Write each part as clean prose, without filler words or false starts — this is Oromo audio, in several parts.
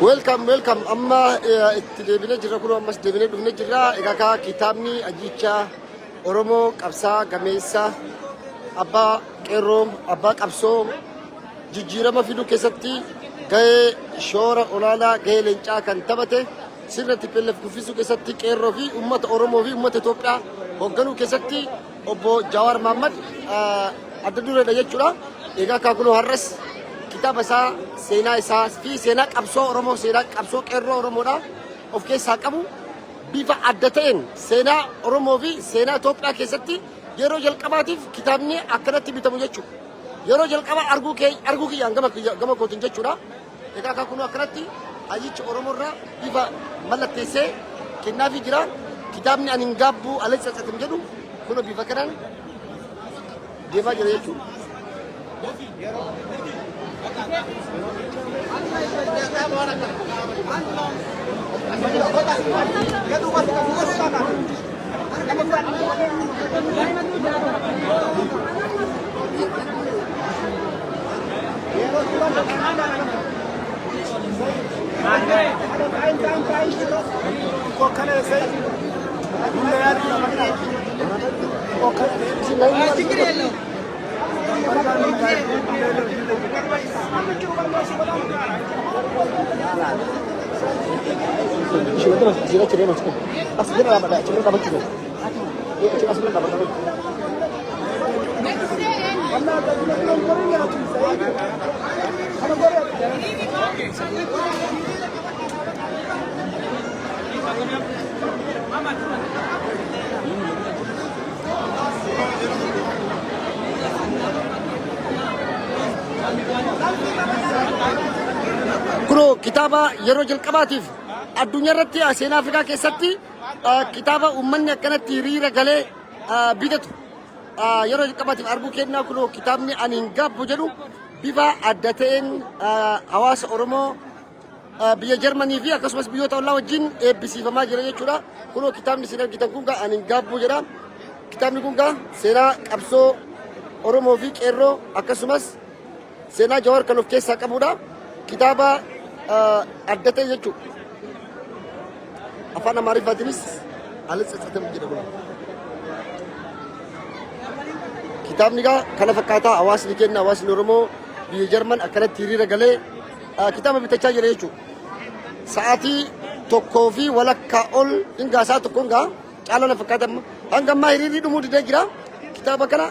Welcome, welcome. Amma deebinee jirra kun ammas deebinee dhufnee jirra. Egaa kitaabni Ajjeechaa Oromoo Qabsaa Gameessa Abbaa Qeerroo Abbaa Qabsoo jijjiirama fiduu keessatti gahee shoora olaanaa gahee leencaa kan taphate sirna TPLF kuffisuu keessatti qeerroo fi uummata Oromoo fi uummata Itoophiyaa hoogganuu keessatti obbo Jawaar Mohammad adda dureedha jechuudha. Egaa kunoo har'as kitaaba isaa seenaa isaa fi seenaa qabsoo Oromoo seenaa qabsoo qeerroo Oromoodha of keessaa qabu bifa adda ta'een seenaa Oromoo fi seenaa Itoophiyaa keessatti yeroo jalqabaatiif kitaabni akkanatti bitamu jechuudha. Yeroo jalqaba arguu kiyyaan gama kootiin jechuudha. Egaa kunoo akkanatti Ajjeechaa Oromoo irraa bifa mallatteessee kennaafii jira. Kitaabni ani hin gaabbu ala tsatsatim jedhu kunoo bifa kanaan deemaa jira jechuudha. Kuno kitaaba yeroo jalqabaatiif addunyaa irratti seenaa Afrikaa keessatti kitaaba uummanni akkanatti hiriira galee bitatu yeroo jalqabaatiif arguu kennaa kuno kitaabni ani hin gaabbu jedhu bifa adda ta'een hawaasa Oromoo biyya Jarmanii fi akkasumas biyyoota ollaa wajjin eebbisiifamaa jira jechuudha. Kuno kitaabni isin argitan kun ani hin gaabbu jedha. Kitaabni kun seenaa qabsoo Oromoo fi qeerroo akkasumas seenaa Jawaar kan of keessaa qabudha. Kitaaba adda ta'e jechuudha. Afaan Amaariffaatiin ala tsatsatam jedhamu. Kitaabni kana fakkaataa hawaasni keenya hawaasni Oromoo biyya Jarman akkanatti hiriira galee kitaaba bitachaa jira jechuudha. Sa'aatii tokkoo fi walakkaa ol hingaa isaa tokkoon caalaa na fakkaatama. Hanga ammaa hiriirri dhumuu didee jira. Kitaaba kana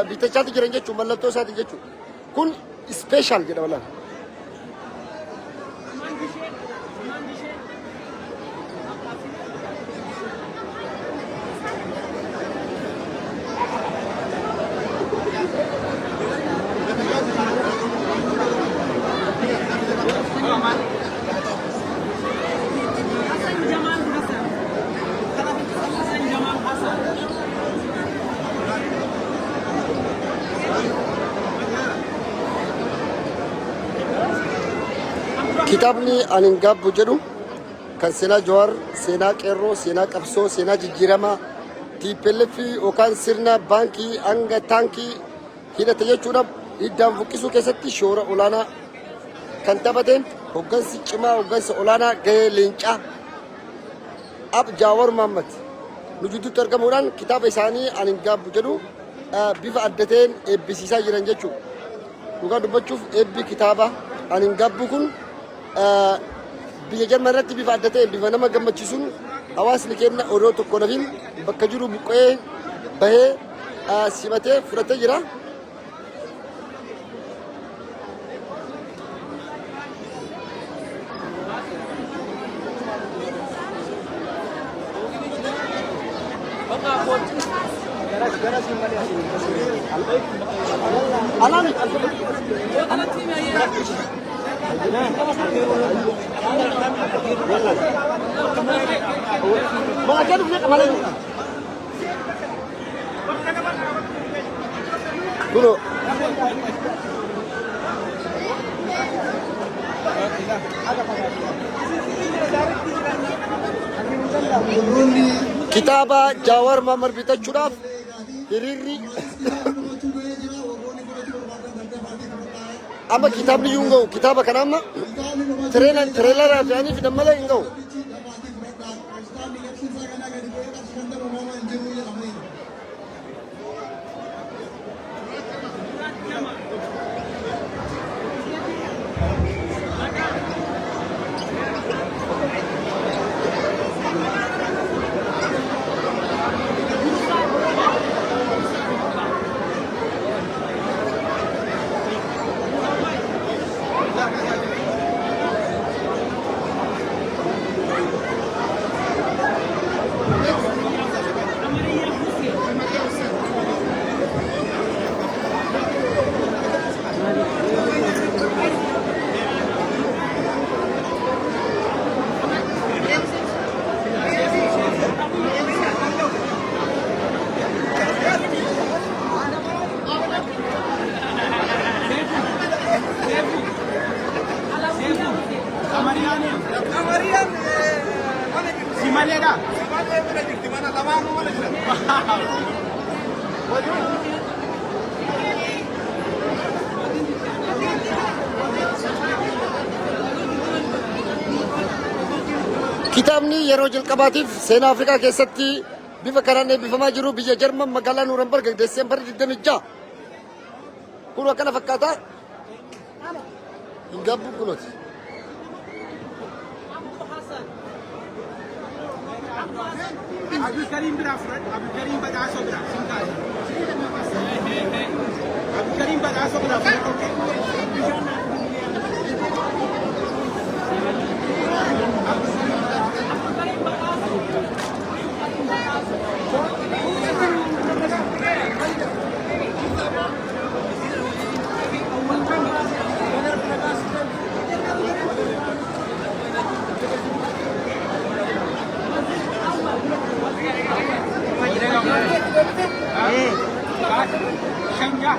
bitachaati jiran jechuudha mallattoo isaati jechuudha. Kun special jedhama laata. Kitaabni ani hin gaabbu jedhu kan seenaa Jawaar, seenaa qeerroo, seenaa qabsoo, seenaa jijjiirama TPLF yookaan sirna baankii hanga taankii hidhate jechuudha. Hiddaan buqqisuu keessatti shoora olaanaa kan taphate hoggansi cimaa hoggansa olaanaa gahee leencaa Jawaar Mohammad nu gidduutti argamuudhaan kitaaba isaanii ani hin gaabbu jedhu bifa adda ta'een eebbisiisaa jiran jechuudha. Dhugaa dubbachuuf eebbi kitaaba ani hin gaabbu kun biyya Jarman irratti bifa adda ta'een bifa nama gammachiisuun hawaasni keenya odoo tokko nafiin bakka jiru buqqee bahee simatee fudhatee jira. Kuno kitaaba Jawaar Mohammad bitachuudhaaf hiriirri أما كتاب نيونغو كتابة كان أما تريلر يعني في دملا ينغو كتابني يروج القباتيف سين أفريقيا كيستي بفكراني بفما جرو بيجا جرم مقالا نورمبر ديسمبر دم الجا كلوا كنا فكاتا ينقبو كلوت Abdul Karim Bradford, Abdul Karim Badaso Bradford. Abdul Karim Badaso Bradford. Shanja.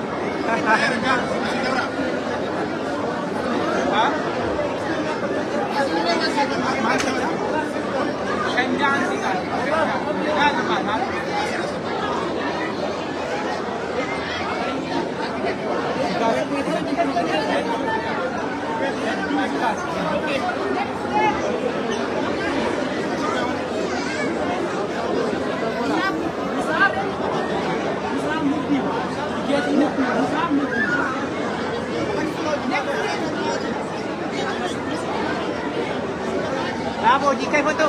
Bravo, di kay foto.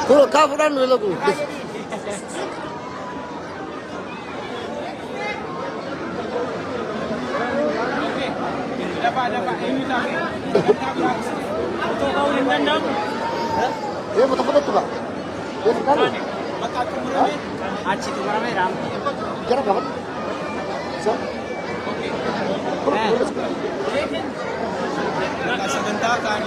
كلوا كافران ولا كلوا Dapat ini tapi. Foto kau ni gandang. ये बताओ तुला ये बताओ Mata tu murah. Aci tu murah ram. जरा cover sir Sebentar kan.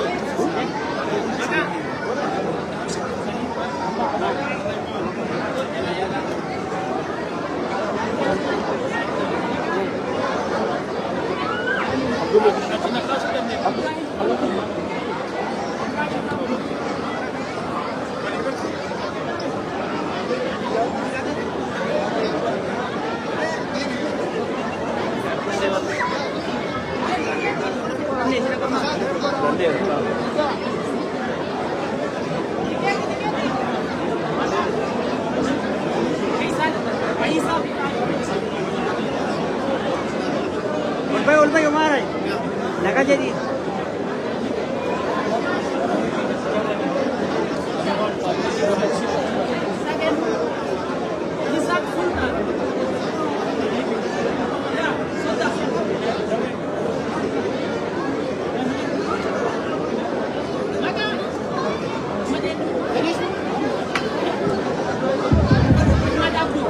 Ulbay umaray. Laka jadi.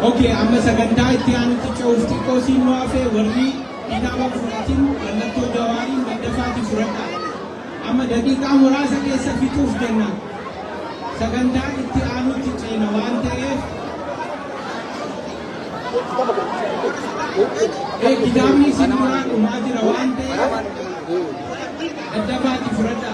Okey, amma sagantaa itti aanutti coofti qoosiin nu hafee warri kitaaba fudhatin mallattoo jawaariin maddafaati fudhadha. Amma daqiiqaa muraasa keessa fixuuf jenna. Sagantaa itti aanutti ceena waan ta'eef kitaabni isin duraa dhumaa jira waan ta'eef maddafaati fudhadha.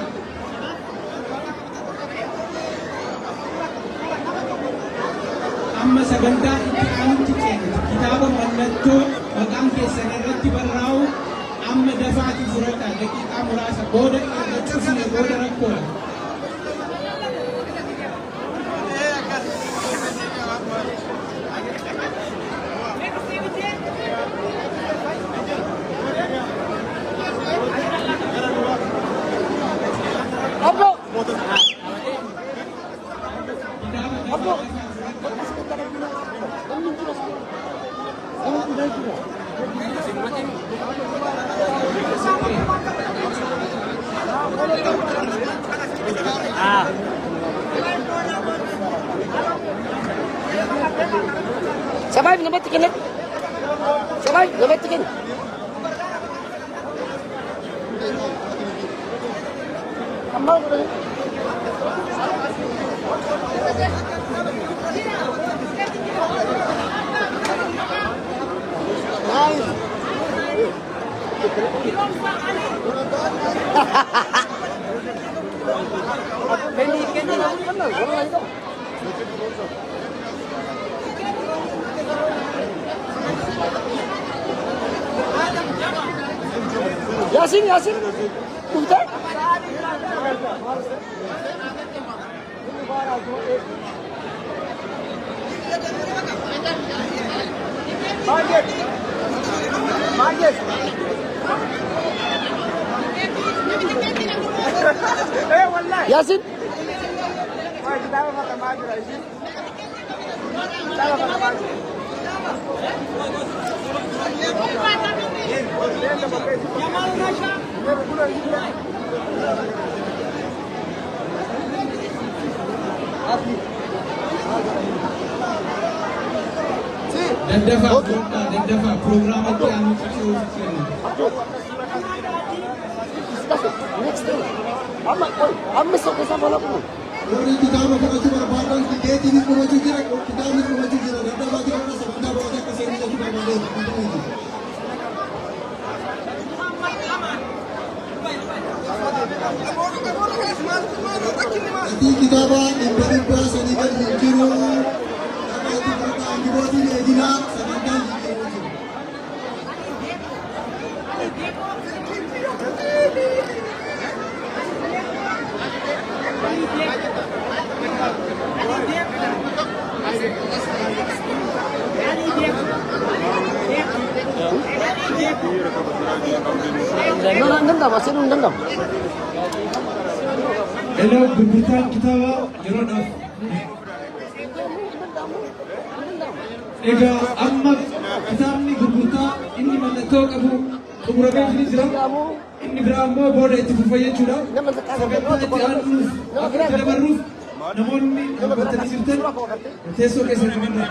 Amma sagantaa itti aanutti ceena. Kitaaba mallattoo maqaan keessan irratti barraa'u amma dafaati daqiiqaa muraasa booda argachuuf booda rakkoodha. Sabay naman tikin. Sabay naman tikin. Ambal ko rin. Yasin, Yasin. Udah. Magnet. Magnet. Yasin. Kita makan maju lagi. Kita makan maju. Daddafa program itu yang Next day. Amma sok sama lapu. Ini kita mau maju berbadan kita ini mau maju kira kita ini mau maju kira dan maju kita sebentar bawa ke sini kita maju nanti kita bang impor seni berjuru apa itu kita dibuat ini dina sebentar masih nundang. Hello, gurgurtaan kitaaba yeroodhaaf. Egaa amma kitaabni gurgurtaa inni mallattoo qabu xumuramee jira. Inni biraa immoo booda itti fufa jechuudha. Sagantaa itti aanuuf akka itti dabarruuf namoonni dhaabbatanii jirtan teessoo keessatti mannaa.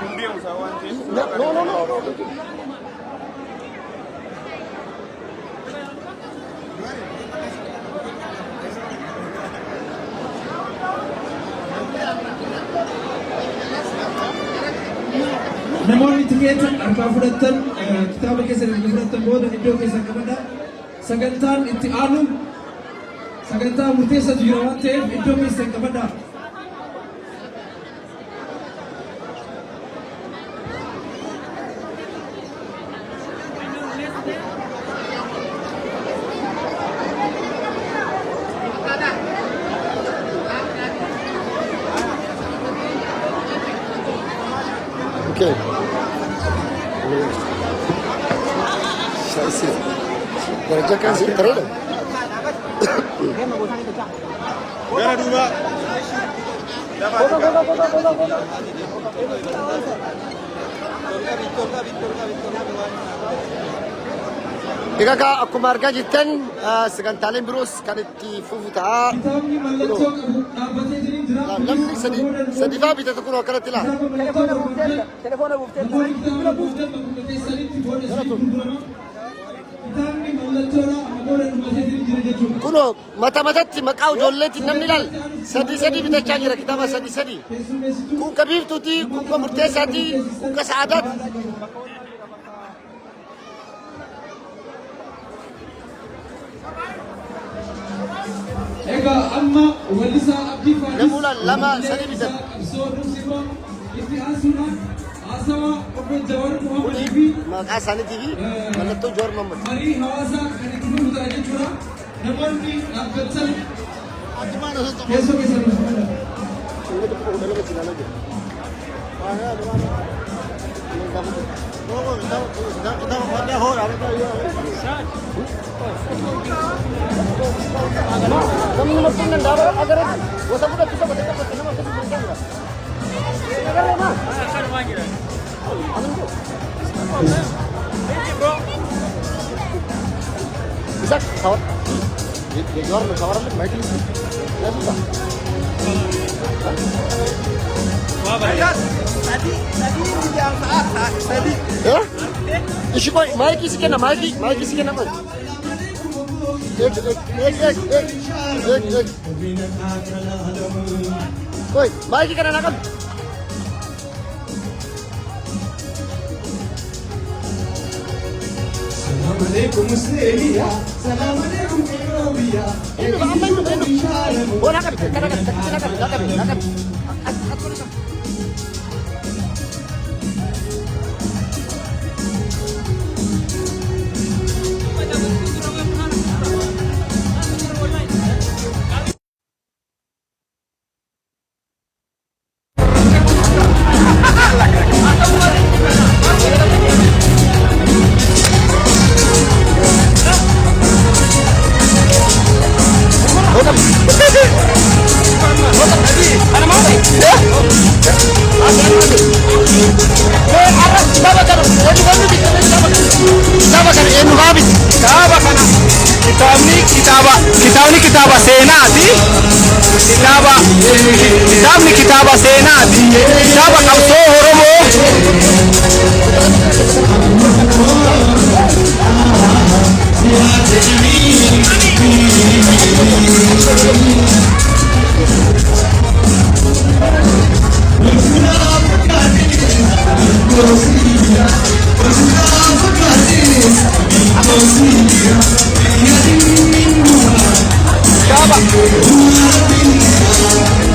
Namoonni tikeeta harkaa fudhatan kitaaba keessatti fudhatan booda iddoo keessa qabadha. Sagantaan itti aanu sagantaa murteessatu jira waan ta'eef iddoo keessa qabadha. Okay. Saya kerjakan sih keren. Biar dua. Egaa akkuma argaa jirtan sagantaaleen biroos kan itti fufu ta'a. Kitaabni mallattoo qabu dhaabbatee jira. Namni sadifaa bitata kun akkanatti ilaala. Telefoona buuftee kitaabni mallattoodha amma booda dhumatee jira jechuudha. Kunoo mata matatti maqaa ijoolleetiin namni ilaala. Sadii bitachaa jira kitaaba sadii. Kun ka biiftuuti, kun ka murteessaati, kun ka sa'aadaati. Egaa amma wallisaa Abdii Faanis Namoota lama sadii bitan. qabsoo Nursibaa itti aansuudhaan haasawaa obbo Jawaar Mohammadii fi Maqaa isaaniitii fi mallattoo Jawaar Mohammad. marii hawaasaa kan itti fufu ta'a jechuudha. namoonni dhaabbatan keessoo keessan Bisa tawar. Jual tawaran baik ini. Ya sudah. Tadi di atas tadi. Ya? Isi kok Mike sekian nama Mike sekian nama. Woi, Mike kan anak kan? Assalamualaikum Australia, Assalamualaikum Ethiopia. Oh, nakam. Kitaaba seenaati. Kitaabni kitaaba seenaati. Kitaaba qabsoo Oromoo.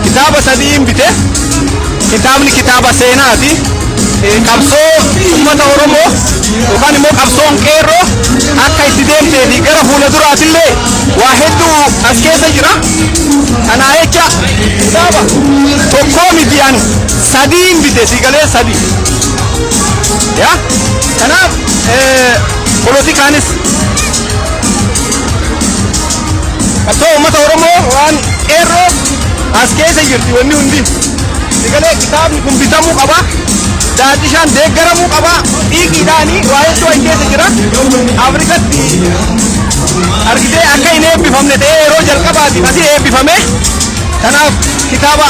Kitaaba sadiin bite. Kitaabni kitaaba seenaati. Qabsoo uummata Oromoo yookaan immoo qabsoon qeerroo akka itti deemtee fi gara fuula duraatillee waa hedduu as keessa jira. Kanaa jecha kitaaba tokkoo miti ani sadiin bite sigalee sadii. Yaa kanaaf politikaanis qabsoo uummata Oromoo waan qeerroo as keessa jirti wanni hundi. Sigalee kitaabni kun bitamuu qaba. Daadhishaan deeggaramuu qaba. Dhiiqiidhaanii waa hedduu as keessa jira. Afrikatti argitee akka hin eebbifamne ta'ee yeroo jalqabaatiif asii eebbifame. Kanaaf kitaaba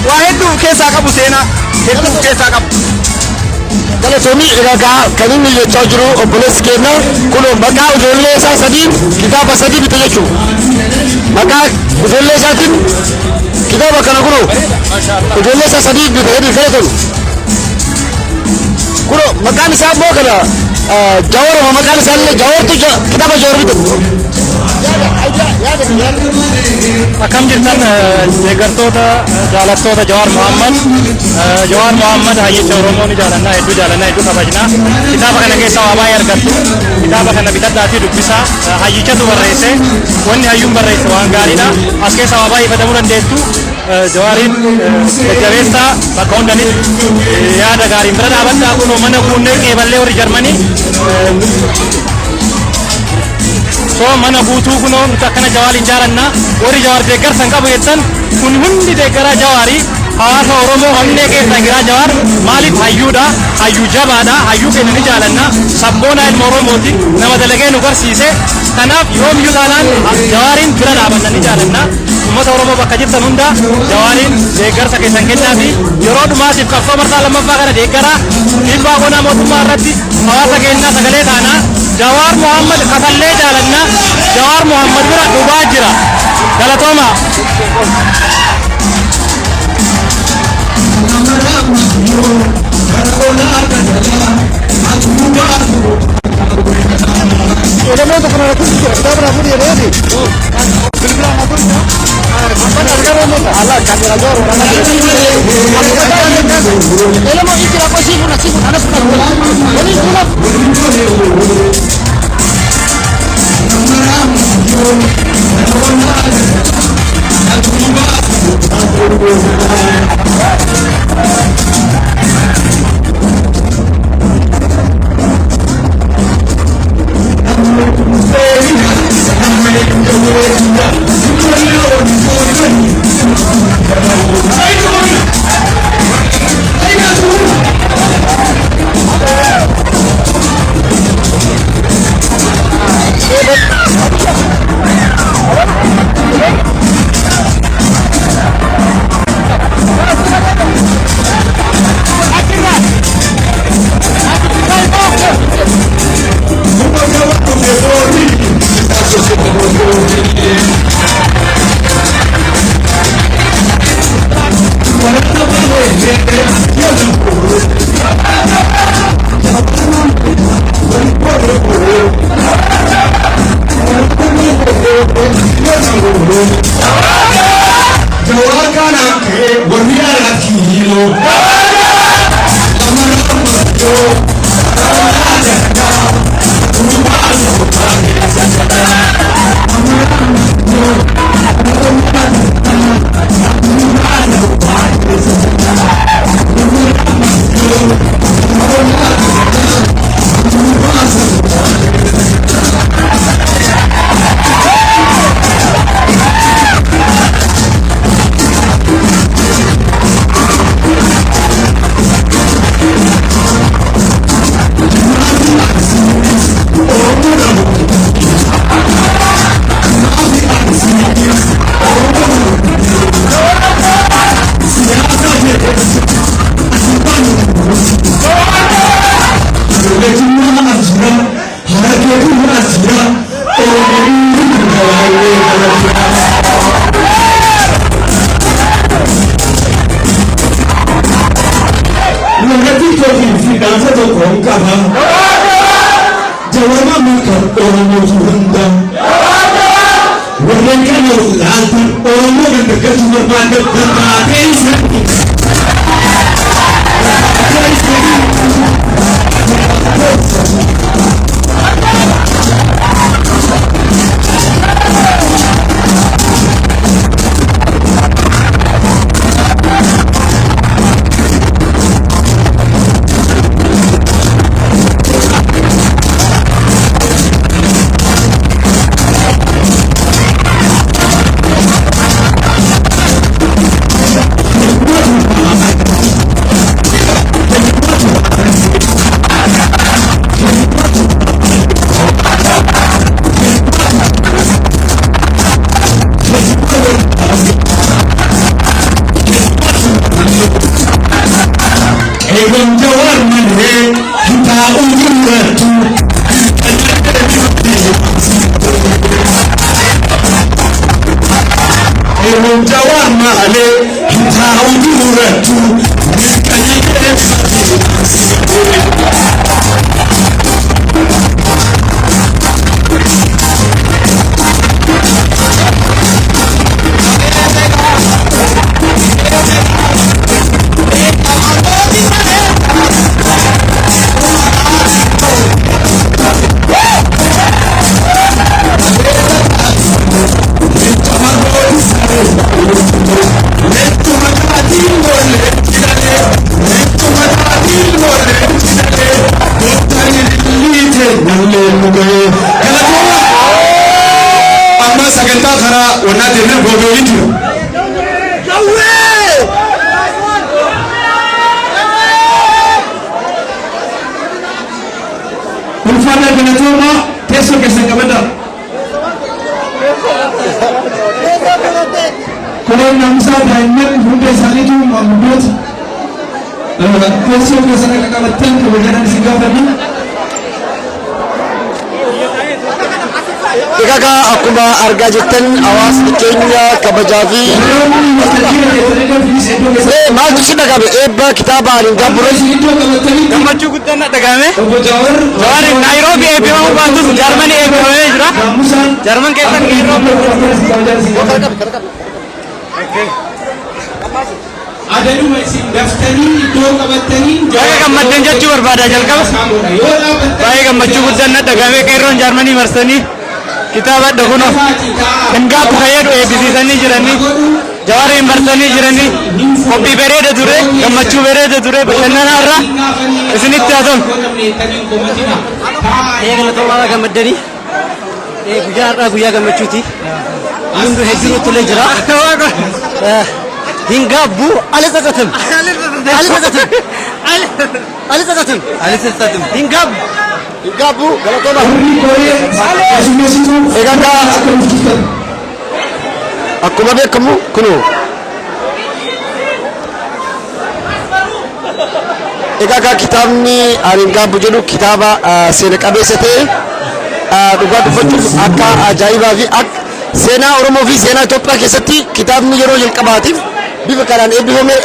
waa hedduu keessaa qabu seenaa hedduu keessaa qabu. Galatoomii egaa kan inni jechaa jiru obboleessi keenya kun maqaa ijoollee isaa sadiin kitaaba sadii bite jechuudha. Maqaa ijoollee isaatiin kitaaba kana kun ijoollee isaa sadii bite jedhee galatoomii. Kun maqaan isaa immoo kana Jawaaruma maqaan isaa illee Jawaartu kitaaba Jawaar bite. Akkam jirtan deeggartoota jaalattoota Jawaar Mohammad hayyicha Oromoo ni jaalannaa hedduu kabajnaa. Kitaaba kana keessa waa baay'ee argattu. Kitaaba kana bitadhaatii dubbisaa. Hayyichatu barreesse. Wanni hayyuun barreesse waan gaariidha. As keessa waa baay'ee fayyadamuu dandeessu. Jawaariin jajjabeessaa bakka hundanitti yaada gaariin bira dhaabadhaa kun mana kunneen qeeballee warri Jarmanii. So mana guutuu kunoo nuti akkana Jawaariin jaalannaa warri Jawaar deeggarsan qabu jettan kun hundi deeggaraa Jawaarii hawaasa Oromoo onnee keessa jiraa Jawaar maaliif hayyuudha hayyuu jabaadha hayyuu keenya ni jaalannaa sabboona ilma Oromooti nama dalagee nu barsiise kanaaf yoomiyyuu taanaan Jawaariin bira dhaabanna ni jaalannaa uummata Oromoo bakka jirtan hunda Jawaariin deeggarsa keessan kennaa fi yeroo dhumaatiif qabsoo marsaa lammaffaa kana deeggaraa dhiibbaa qonnaa mootummaa irratti hawaasa keenyaa sagalee taanaa Jawaar Mohammad kasallee jaalannaa Jawaar Mohammad bira dhubaa jira galatooma. Egaa akkuma argaa jirtan hawaasni keenya kabajaa fi maaltu si dhagahame eebba kitaabaan hin gabbure gammachuu guddaan na dhagahame. Jawaari Naayiroobii eebbifamu baatuuf Jarmanii eebbifamee jira. Jarman keessatti Adaduma isin daftanii iddoo qabatanii baay'ee gammadan jechuu barbaada jalqaba. Baay'ee gammachuu guddaan na dhagahame qeerroon Jarmanii marsanii kitaaba dhaguna hin gaabbu fayyadu eebbisiisanii jiranii jawaariin bartanii jiranii qophii bareeda ture gammachuu bareeda ture bashannanaa irraa isinitti haa ta'u. Galatooma gammaddanii guyyaa har'aa guyyaa gammachuuti. Hundu hedduu tolee jira. Hin gaabbu ali xaqatam. Hin gaabbu. Gabu, galatooma. Egaa akkuma beekamu kunu egaa kitaabni ani gaabbu jedhu kitaaba seena qabeessa ta'e dhugaa dubbachuuf akka ajaa'ibaa fi akka seenaa Oromoo fi seenaa Itoophiyaa keessatti kitaabni yeroo jalqabaatiif bifa kanaan eebbifame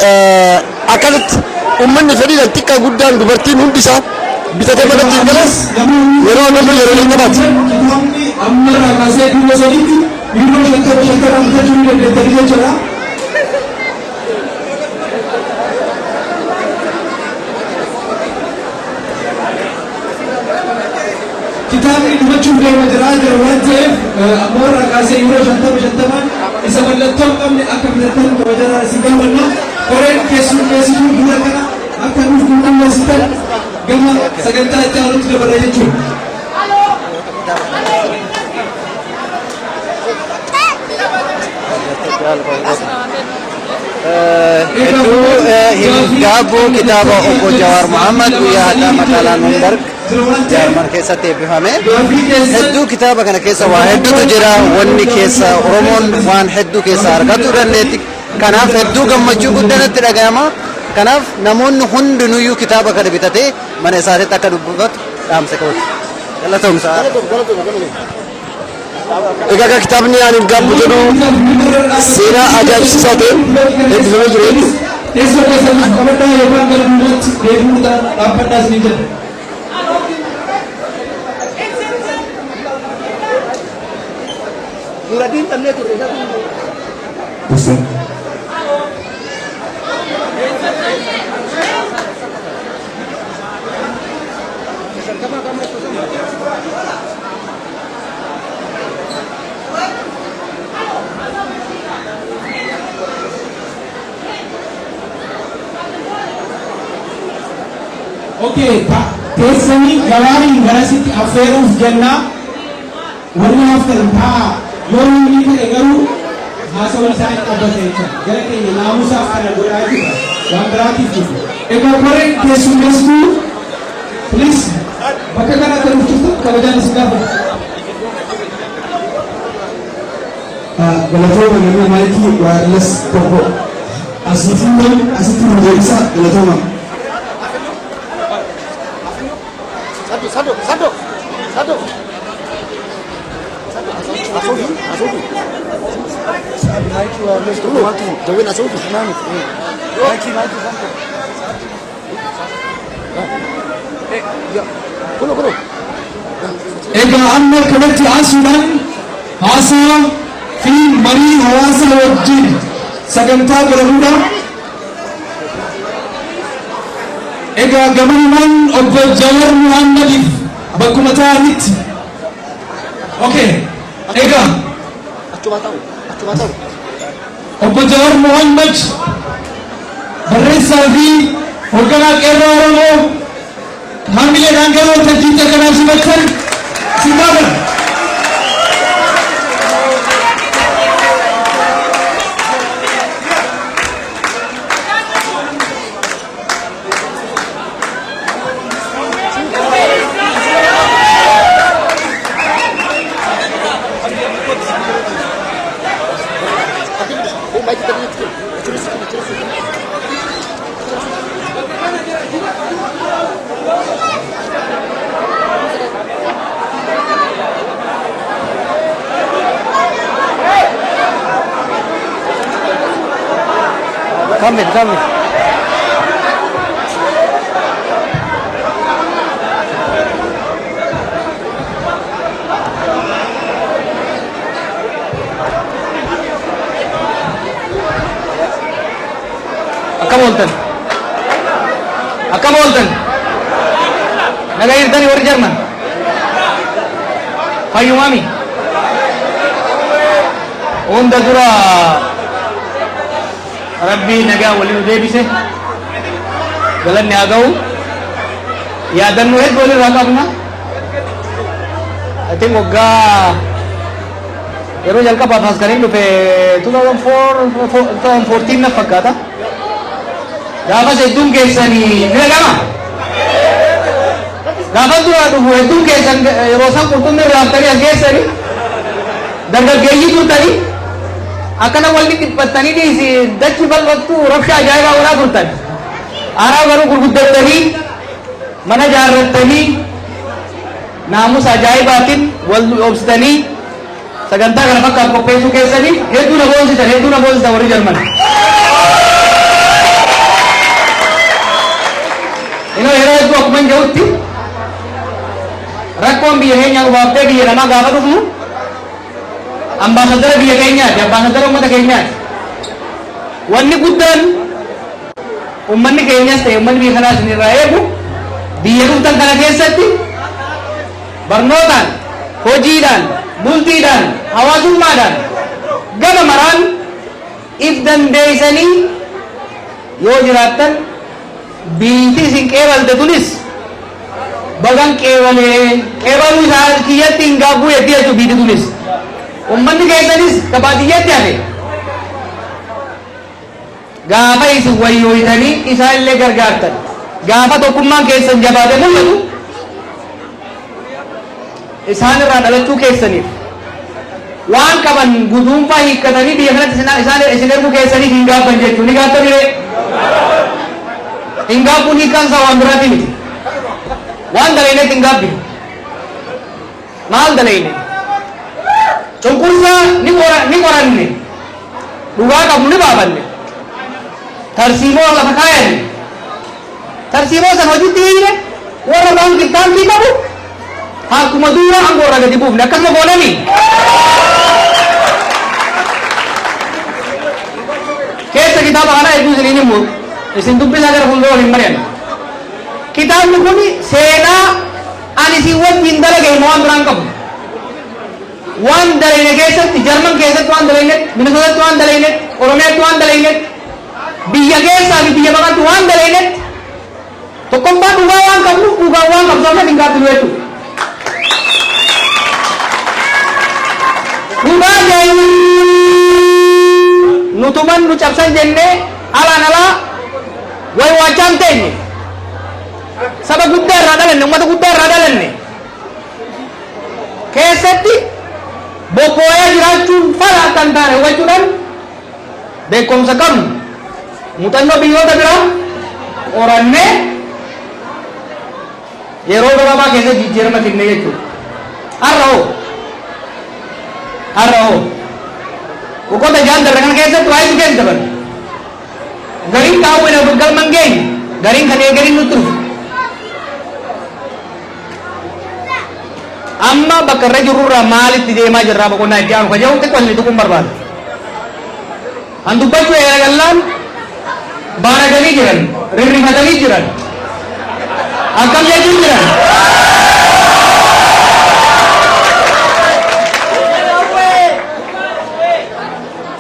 akkasitti uummanni fedhiidhaan xiqqaa guddaan dubartiin hundisaa bitatee balatti hin galas yeroo namni yeroo jalqabaati. Kitaabni amma irraa kaasee duuba sadiitti biiroo shantaraa bitachuu ni dandeettanii jechuudha. Kitaabni dhumachuuf deema jira waan ta'eef amma irraa kaasee yeroo shantamaan isa mallattoo hin qabne akka filattan kabajaraa isin gaafanna. Koreen keessummeessituu dura kana akka nuuf qulqulleessitan gama sagantaa itti aanutti dabarra jechuudha. Gaabbu kitaaba obbo Jawaar Mohammad guyyaa hadhaa magaalaa Nuremberg Jarman keessatti eebbifame. Hedduu kitaaba kana keessa waa hedduutu jira. Wanni keessa Oromoon waan hedduu keessa argachuu dandeetti. Kanaaf hedduu gammachuu guddaatti dhagahama. Kanaaf namoonni hundinuyyuu kitaaba kana bitatee mana isaaniitti akka dubbifatu dhaamsa qabu. Galatoomsaa. Egaa kitaabni ani gaabbu jedhu seenaa ajaa'ibsiisaa ta'e eebbifamee jira jechuudha. Teessoo keessatti qabadhaa yookaan gara duubatti deebi'uudhaan dhaabbadhaas ni jedha. Nuraddiin qabnee turre. Okay, teessanii gabaariin garasitti affeeruuf jennaa warri haftan ta'a yoo inni ta'e garuu haasawwan isaanii qabbata jecha gara keenya naamusaaf kana godhaa jira waan biraatiif jiru. Egaa koreen keessummeessituu please bakka kana akka dhuftuuf kabajaan isin gaafata. Galatooma namni maayikii waayirles tokko asitti murteessa galatooma. Sado. Egaa amma kanatti aansuudhaan haasaa fi marii hawaasa wajjin sagantaa godhamuudha. Egaa gabanumaan obbo Jawaar Mohammadiif bakkuma ta'anitti. Okay. Egaa obbo Jawaar Mohammad barreessaa fi hoogganaa qeerroo Oromoo maamileedhaan gara waltajjiitti akkanaa simatan simatan. Come. Akkam ooltan nagaa jirtanii warri Jarman fayyumaami hunda dura rabbi nagaa waliin deebise galanni haa ga'u yaadannoo hedduu walirraa qabna ati waggaa yeroo jalqabaaf as kan hin dhufe 2014 na fakkaata gaafas hedduun keessanii ni dhagama gaafas dura dhufu hedduun keessan yeroo san qurxummii raaftanii as geessanii dargaggeeyyii turtanii akkana walli dhiphattanii dhiisi dachi bal'attu rabshaa ajaa'ibaa walaa turtan aaraa garuu gurguddattanii mana jaarrattanii naamusa ajaa'ibaatiin wal obsitanii sagantaa kana fakkaatu qopheessuu keessanii hedduu na boonsitan warri Jarman. Yeroo hedduu akkuma hin jirutti rakkoon biyya keenyaa dhufaaftee biyya namaa gaafa dhufnu ambaasadara biyya keenyaati, ambaasadara uummata keenyaati. Wanni guddaan uummanni keenyas ta'e uummanni biyya kanaas irraa eegu biyya dhuftan kana keessatti barnootaan, hojiidhaan, bultiidhaan, hawaasummaadhaan gama maraan if dandeessanii yoo jiraattan biyyi isin qeebalte tunis bagan qeebaluu isaa kiyyatti hin gaabbuu heddii jechuun biyyi tunis ummanni keessanis kabaadiyyatti hafe gaafa isin wayyooytanii isaa illee gargaartan gaafa tokkummaan keessan jabaate mul'atu isaan irraa dhalachuu keessaniif waan qaban guduunfaa hiikkatanii biyya kanatti isaan isin erguu keessaniif hin gaabban jechuun ni gaabtamire hin gaabbuun hiikkaan isaa waan biraati miti waan dalaynetti hin gaabbinu maal dalayne cunqursaa ni qoranne dhugaa qabnu ni baafanne tarsiimoo lafa kaayanne tarsiimoo san hojiitti hiine warra waan qixxaantii qabu akkuma duura angoorra gadi buufne akkasuma goonanii keessa kitaaba kana hedduu isiniin himu isin dubbisaa gara fuuldura waliin mari'an kitaabni kun seenaa ani isin wajjin dalage hima waan biraan qabu waan dalayne keessatti Jarman keessatti waan dalayne Minisootatti waan dalayne Oromiyaatti waan dalayne biyya keessaa fi biyya baqattu waan dalayne tokkombaa dhugaa waan qabnu dhugaa waan qabsoofne hin gaabbilu jechuudha. Dhugaa nutuman nu cabsan jenne alaan alaa way waachaan teenye saba guddaa irraa dhalanne ummata guddaa irraa dhalanne keessatti bobbooyaa jiraachuun fala akka hin taane hubachuudhaan beekumsa qabnu muuxannoo biyyoota biraa qorannee yeroo gabaabaa keessatti jijjiirama finne jechuudha. Har'a hoo boqota jaandarra kana keessatti waa'ee keessa daban gariin kaawwina galman geenye gariin kan eegaliin nutti dhufu amma bakka irra jirurraa maalitti deemaa jirraa boqonnaa itti aanu kajaa'u xiqqoonni tuquun barbaada an dubbachuu eegalaan baanaganii jiran rirrifatanii jiran akkam jechuun jiran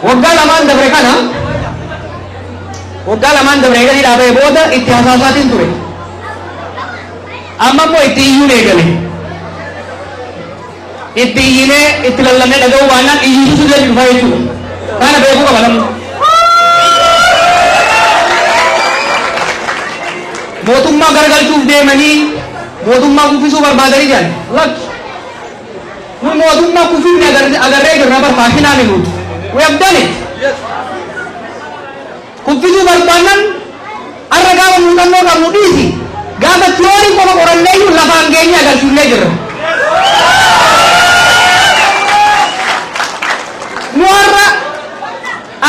waggaa lamaan dabre kana waggaa lamaan dabre gadi dhaabee booda itti hasaasaatiin ture amma immoo itti iyyuun eegale itti iyyinee itti lallannee dhaga'uu baannaan iyyuutu illee dhufa jechuudha kana beekuu qaba namni mootummaa garagalchuuf deemanii mootummaa kuffisuu barbaadanii jiran lakki nun mootummaa kuffifni agarree jirra barfaashinaa ni nuti we have done it kuffisuu barbaadan arra gaafa muuxannoo qabnu dhiisi gaafa tiyoorii qofa qorannee iyyuu lafaan geenye agarsiifnee jirra nu har'a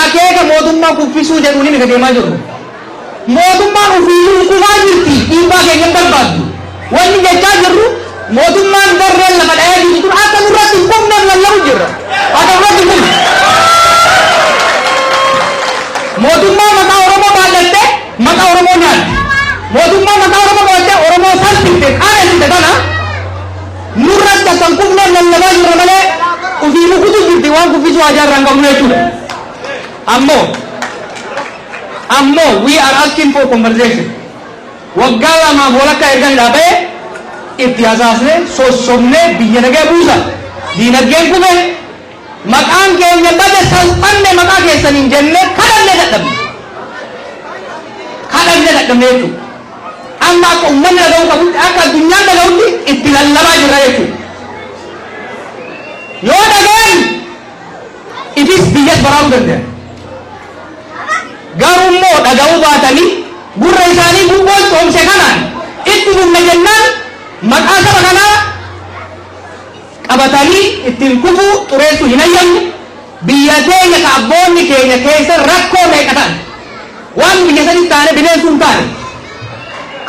akeeka mootummaa kuffisuu jedhu ni deemaa jirru mootummaan ofiiyyuu kufaa jirti dhiibbaa keenya hin barbaaddu wanni jechaa jirru mootummaan darreen lafa dhahee jirtu tun akka nurratti hin qubneef lallabu jirra akka nurratti kun mootummaa maqaa Oromoo baadhattee maqaa Oromoo nyaatti mootummaa maqaa Oromoo baadhattee Oromoo salphifte qaanessite kana nurratti akka hin qubneef lallabaa jirra malee ofiiyyuu kutu jirti waan kuffisuu hajaarraa hin qabnu jechuudha ammoo ammo we are asking for conversation waggala ma bolaka ergan dabe ittiyasasne sosomne biyanage buza dinaggen kube maqan kenya bade saltanne maqa kesanin jenne kadalle dadam netu amma ko ummanna daw ka aka dunya da lawdi ittilallaba jira yetu yo dagan it is biyas baramu dande garummo dagaw batani gurra isani gubon tomse kanan itti dum jennan maqa saba kana qabatani ittin kufu turetu hinayam biyatenya ka abbonni kenya keessa rakko meqatan wan biyasani tane binesun tane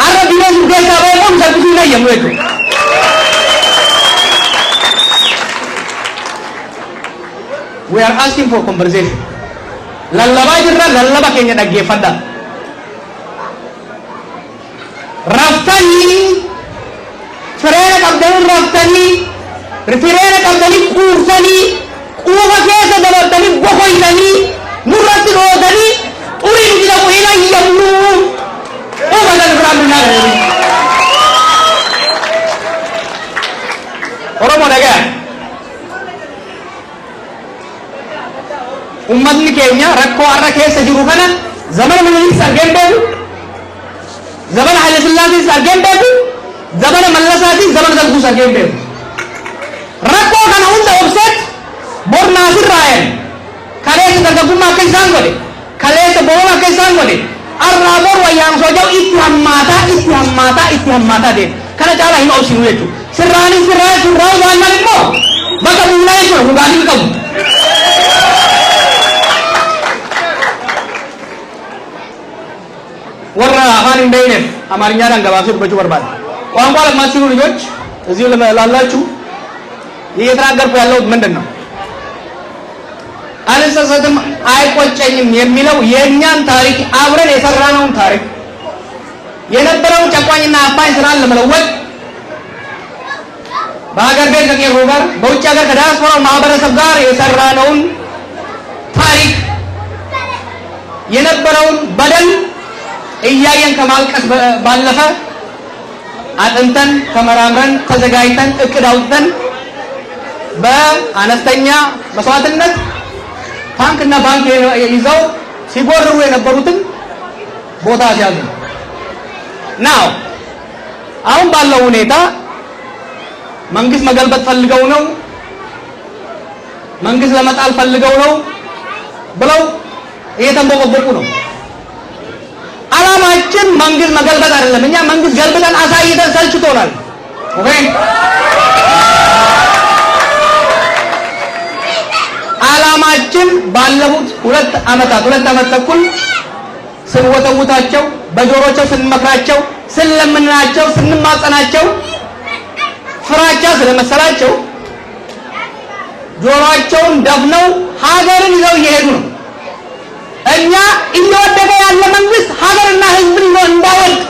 arra binesun keessa bae kon sabtu hinayam wetu we are asking for conversation lallaba jirra lallaba kenya dhaggeeffadha raftani fireena qabdanii raftanii fireena qabdanii quursanii quufa keessa dabartanii boqoytanii nurratti dhootanii xuriin jedhamu hin ayyamnu quufa kan biraa addunyaa oromoo dhagaa ummatni keenya rakkoo har'a keessa jiru kana zamana Minilik argeen beeku zamana Haile Sillaasee argeen beeku zamana Mallasaatii zamana Darbuus argeen beeku rakkoo kana hunda obseet bor naasirraayan kaleessa dargaggummaa akka isaan godhe kaleessa boroma akka isaan godhe arraa bor wayyaansoo jau itti hammaataa deema kana caalaa hin obsinu jechuudha sirraanis sirraa waannan immoo bakka buunaa jechuudha dhugaatii qabu ወራ አፋን እንደይነፍ አማርኛ ዳንጋባሱ በጁ በርባል ቋንቋ ለማትችሉ ልጆች እዚሁ ላላችሁ እየተናገርኩ ያለሁት ምንድነው አልሰሰትም አይቆጨኝም የሚለው የኛን ታሪክ አብረን የሰራነውን ታሪክ የነበረው ጨቋኝና አፋኝ ስራን ለመለወጥ በሀገር ቤት ከቄሮ ጋር በውጭ ሀገር ከዲያስፖራው ማህበረሰብ ጋር የሰራነውን ታሪክ የነበረውን በደል እያየን ከማልቀስ ባለፈ አጥንተን ተመራምረን ተዘጋጅተን እቅድ አውጥተን በአነስተኛ መስዋዕትነት ታንክና ባንክ ይዘው ሲጎርሩ የነበሩትን ቦታ ሲያዙ ናው አሁን ባለው ሁኔታ መንግስት መገልበጥ ፈልገው ነው መንግስት ለመጣል ፈልገው ነው ብለው እየተንቦቆቦቁ ነው አላማችን መንግስት መገልበጥ አይደለም እኛ መንግስት ገልብጠን አሳይተን ሰልችቶናል ኦኬ አላማችን ባለፉት ሁለት አመት ተኩል ስንወተውታቸው በጆሮቸው ስንመክራቸው ስለምናቸው ስንማጸናቸው ፍራቻ ስለመሰላቸው ጆሮአቸውን ደፍነው ሀገርን ይዘው እየሄዱ ነው እኛ እየወደቀ ያለ መንግስት ሀገርና ህዝብን እንዳወድቅ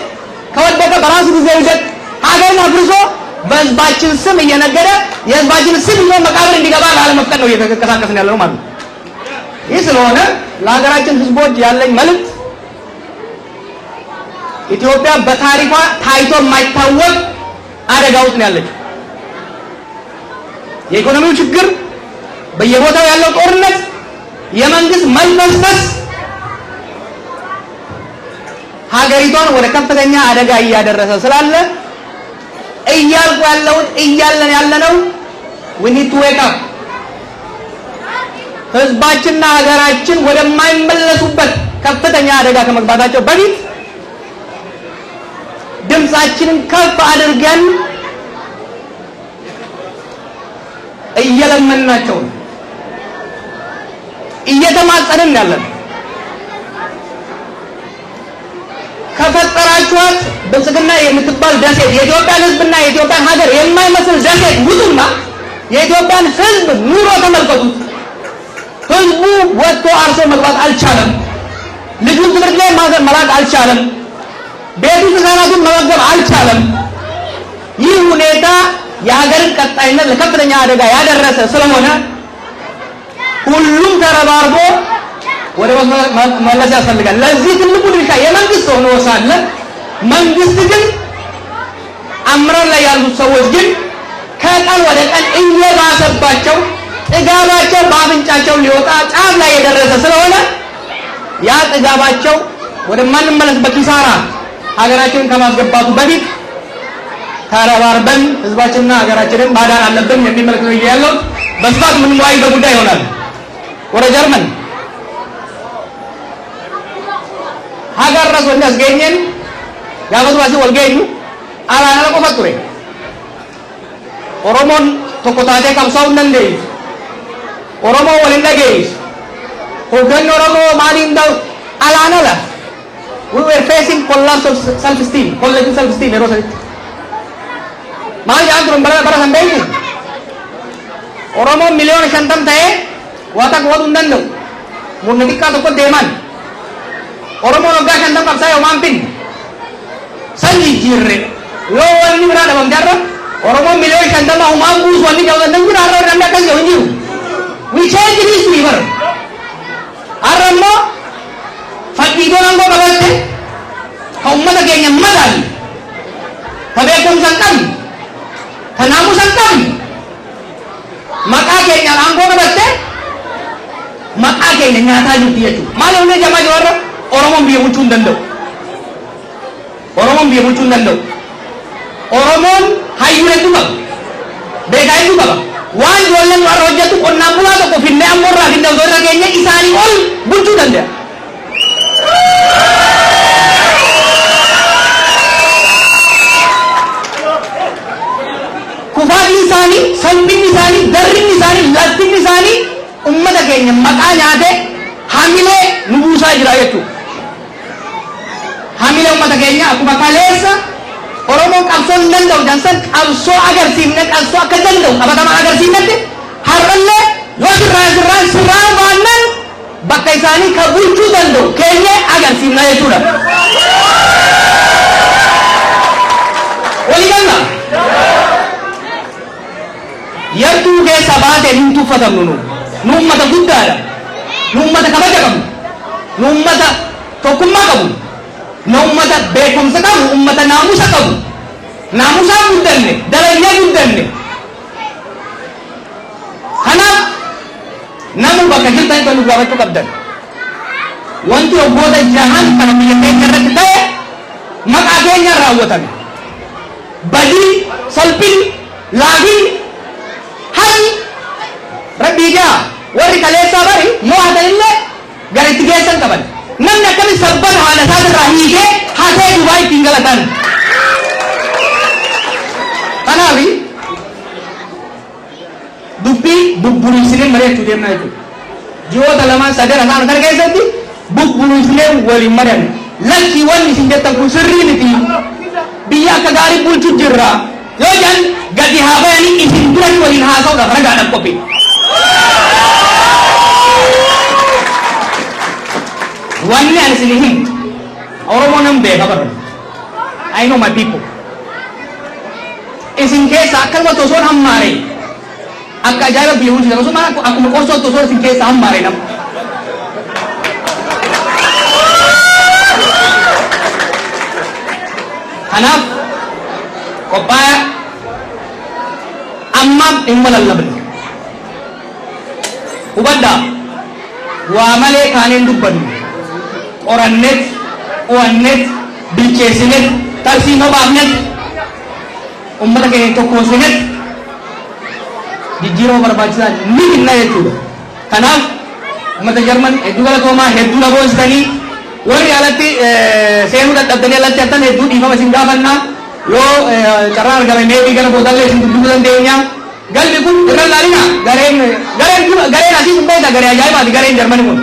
ከወደቀ በራሱ ጊዜ ይደቅ ሀገርን አፍርሶ በህዝባችን ስም እየነገደ የህዝባችን ስም ይዞ መቃብር እንዲገባ ላለመፍቀድ ነው እየተንቀሳቀስን ያለነው ማለት ነው ይህ ስለሆነ ለሀገራችን ህዝቦች ያለኝ መልእክት ኢትዮጵያ በታሪኳ ታይቶ የማይታወቅ አደጋ ውስጥ ነው ያለችው የኢኮኖሚው ችግር በየቦታው ያለው ጦርነት የመንግስት መልመስመስ ሀገሪቷን ወደ ከፍተኛ አደጋ እያደረሰ ስላለ እያለን ያለነው we need to wake up ህዝባችንና ሀገራችን ወደማይመለሱበት ከፍተኛ አደጋ ከመግባታቸው በፊት ድምጻችንን ከፍ አድርገን እየለመናቸው እየተማጸንን ያለን ከፈጠራችኋት ብልጽግና የምትባል ደሴት የኢትዮጵያን ህዝብና የኢትዮጵያን ሀገር የማይመስል ደሴት ውጡና የኢትዮጵያን ህዝብ ኑሮ ተመልከቱት ህዝቡ ወጥቶ አርሶ መግባት አልቻለም ልጁን ትምህርት ላይ መላክ አልቻለም ቤቱ ህፃናቱን መመገብ አልቻለም ይህ ሁኔታ የሀገርን ቀጣይነት ለከፍተኛ አደጋ ያደረሰ ስለሆነ ሁሉም ተረባርቦ ወደ መመለስ ያስፈልጋል። ለዚህ ትልቁ ድርሻ የመንግስት ሆኖ ሳለ መንግስት ግን አመራር ላይ ያሉት ሰዎች ግን ከቀን ወደ ቀን እየባሰባቸው ጥጋባቸው በአፍንጫቸው ሊወጣ ጫፍ ላይ የደረሰ ስለሆነ ያ ጥጋባቸው ወደማንመለስበት ኪሳራ ሀገራችንን ከማስገባቱ በፊት ተረባርበን ህዝባችንና ሀገራችንን ማዳን አለብን የሚል መልዕክት ነው ያለው። በስፋት የምንወያይበት ጉዳይ ይሆናል። ወደ ጀርመን ሀገር ራስ ወንዳስገኘን ያበዙዋሲ ወልገኙ አላና ቆፈጡሬ ኦሮሞን ተቆጣጤ ቀምሳው እንደንደይ ኦሮሞ ወልንደገይስ ሆገን ኦሮሞ ማሊ እንደው አላናላ we were facing collapse of self esteem collective self esteem ero sari maal jaantu bara sambeeku oromo miliyon 50 tae watak wadu ndando murni dikka tokko deeman oromo waggaa 50 qabsaa'e omaan sanyi jirre yoo wanni biraa dhabam jarra oromo miliyon 50 omaan buusu wanni jawatan jira har'a danda akkas yoo jiru we change history bar har'a immoo fakkiidoon angoo qabatte ka ummata keenya madaali ka beekumsa hin qabne ka naamusa hin qabne maqaa keenyaan angoo qabatte maqaa keenya nyaataa jirti jechuudha. Maal onnee jamaa jiru har'a Oromoon biyya bulchuu hin danda'u. Oromoon biyya bulchuu hin danda'u. Oromoon hayyuu hedduu qaba. Beekaa hedduu qaba. Waan ijoolleen warra hojjetu qonnaan bulaa tokko finnee ammoo irraa finnee osoo irra keenya isaanii ol bulchuu danda'a. Kufaatiin isaanii, salphinni isaanii, darrinni isaanii, lattinni isaanii ummata keenya maqaa nyaatee hamilee nu buusaa jira jechuudha. Hamilee ummata keenya akkuma kaleessa Oromoon qabsoo hin danda'u jansan qabsoo agarsiifne qabsoo akka danda'u qabatamaa agarsiifnetti har'allee yoo sirraa baannaan bakka isaanii ka bulchuu danda'u keenya agarsiifna jechuudha. Walii galna yartuu keessa baatee hin tuffatamnu nu ummata guddaadha. Nu ummata kabaja qabu. Nu ummata tokkummaa qabu. Nu ummata beekumsa qabu. Ummata naamusa qabu. Naamusaan guddanne dalagnee guddanne. Kanaaf namu bakka jirtan kan nu gaafachuu qabdan. Wanti waggoota jahan kana biyya keenya irratti ta'e maqaa keenyaan raawwatame. Badii, salphina, laafina, hali rabbii ijaa warri kaleessaa bari yoo hatanillee gara itti geessan qaban. Namni akkami sabbata haala isaatirraa hiikee hatee Dubaay ittiin galatan. Kanaaf dubbii bubburiisinee mari'achuu deemna jechuudha. Ji'oota lamaan sadan afaan kana keessatti bubburiisinee waliin mari'anne. Lakkii wanni isin jettan kun sirrii miti. Biyya akka gaarii bulchuu jirra. Yoo jedhan gadi haa bayanii isin duratti waliin haasa'uudhaaf ragaadhaan qophii. Wanni ani isin himu Oromoo nan beeka bara. I know my people. Isin keessa akkasuma tosoon hammaare akka ajaa'iba biyya bulchitan osoo akkuma qorsoo tosoon isin keessa hammaare nama. Kanaaf qophaa'aa ammaaf dhimma lallabne. Hubadhaa waa malee kaaneen dubbannu qoranneet, qo'anneet, bilcheessineet, tarsiima baafneet, ummata keenya tokkoomsineet jijjiirama barbaachisaa ni finna jechuudha. Kanaaf ummata Jarman hedduu galatoomaa hedduu dhaboonsitanii warri alatti seenuu dadhabdanii alatti hattan hedduu dhiifama isin gaafannaa yoo carraan argame meebii gara boodallee isin dubbisuu dandeenya. Galmi kun irra laalina gareen asii kun beekta garee ajaa'ibaati gareen Jarmanii kun.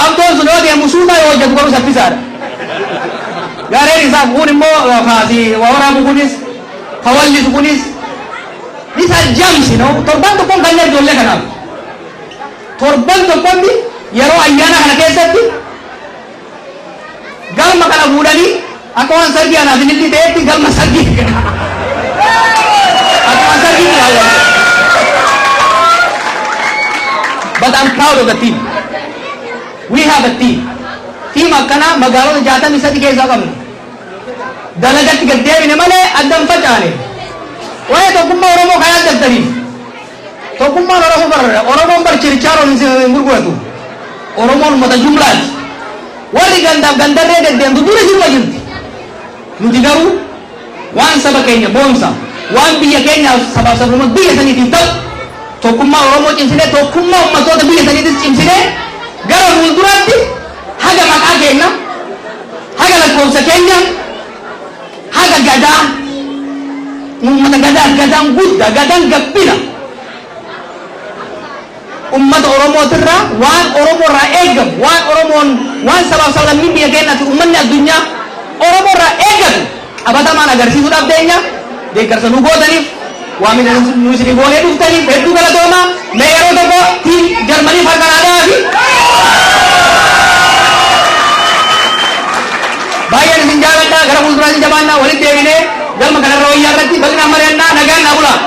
Abdoon sun yoo deemu suutaa yoo hojjetu garuu saffisaadha. Gareen isaa kun immoo kaasi waraabu kunis ka wallisu kunis isa jamsi no torban tokkoon kan ijoollee kanaaf. Torban tokkotti yeroo ayyaana kana keessatti galma kana fuudhanii akka waan sargii anaaf inni ta'etti galma sargii akka waan sargii raawwatu. But I'm proud of the team. We have a team. Team akkana magaalota 63 keessa qabna. Dalagatti gad deebine malee addan facaane. Waa'ee tokkummaa Oromoo kan yaaddataniif. Tokkummaan Oromoo barra. Oromoon barchirichaaroo hin gurguratu. Oromoon uummata jumlaati. Warri gandaaf gandarree deddeemtu dura jirma jirti. Nuti garuu waan saba keenya boonsa, waan biyya keenya sabaaf sablammoota biyya saniitiin ta'u tokkummaa Oromoo cimsinee tokkummaa uummattoota biyya saniitis cimsinee gara fuulduraatti haga maqaa keenya, haga lakkoofsa keenya, haga gadaa uummata gadaan guddaa gadaan gabbina ummata Oromootirraa waan Oromoorraa eegamu waan Oromoon waan sabaaf sablammii biyya keenyaatti uummanni addunyaa Oromoorraa eegatu qabatamaan agarsiisuudhaaf deenya deeggarsa nu gootaniif waamina nu isin goonee dhuftaniif hedduu galatoomaa mee yeroo tokko tiim Jarmanii fi Kanaadaa fi baay'een isin jaalladha gara fuulduraatti jabaannaa walitti deebinee galma kanarra wayyaa irratti bal'inaan mari'annaa nagaan naa bulaa.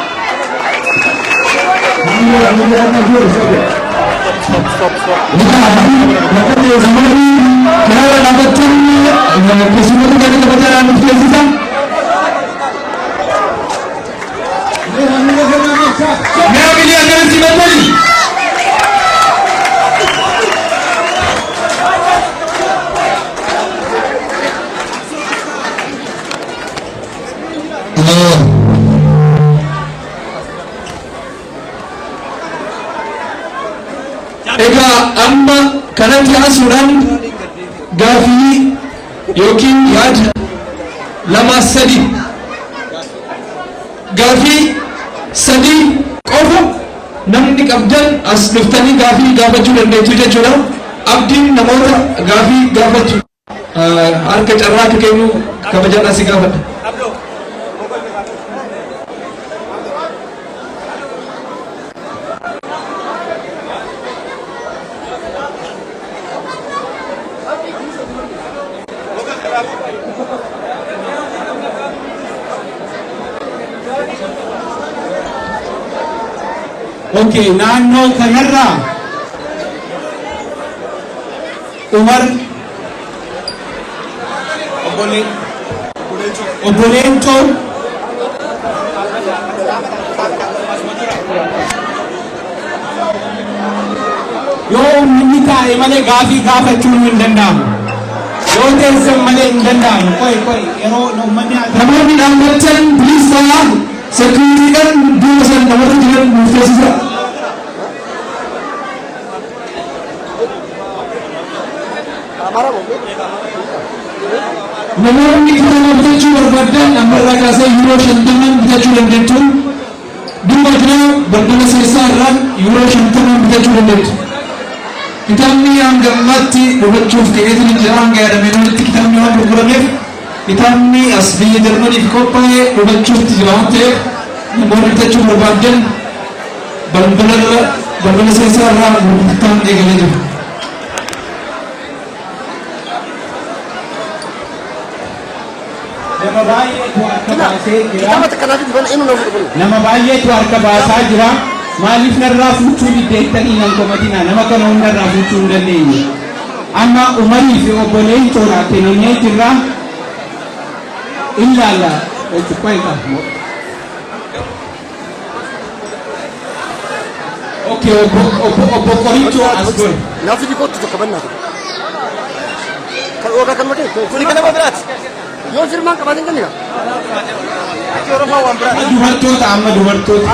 Amma kanatti asuudhaan gaafii yookiin yaada lama sadi gaafii sadi qofa namni qabdan as dhuftanii gaafii gaafachuu dandeessu jechuudha. Abdiin namoota gaafii gaafachuu harka carraa akka kennu kabajaan asii gaafadha. Okay, naannoo kanarraa Umar Obboleencoo yoo uummanni taa'e malee gaafii gaafachuun hin danda'amu. Yoo teessan malee hin danda'amu. Qoy yeroo uummanni namoonni dhaabbatan bilisaa sekuriitiidhaan duuba san namoota jiran murteessisa. Namoonni kitaaba bitachuu barbaadan ammarraa kaasee yuuroo 50 bitachuu dandeettu. Duuba jira balbala seessaa irraan yuuroo 50 bitachuu dandeettu. Kitaabni hanga ammaatti hubachuuf ta'eetiin jira hanga yaadameen walitti kitaabni waan gurgurameef kitaabni as biyya Jarmaniif qophaa'ee hubachuutti jira waan ta'eef namoonni bitachuu barbaadan balbala seessaa irraa gurgurtaan eegalee jiru. nama baay'eetu harka baasaa jira. Maaliif narraa fuuchuu diddeettanii nan komatina nama kana hundarraa fuuchuu hin dandeenye. Amma Umarii fi obboleeyyiitoodha kennee jirra. Ilaala qoyqa. Okay, obbo Qorichoo as goon. Naafi dikootti tokko bannaati. Kan oogaa kan makee. Kuni kan nama biraati. Yoo firmaan qabaatin kan dhigaa. Dubartoota amma dubartoota.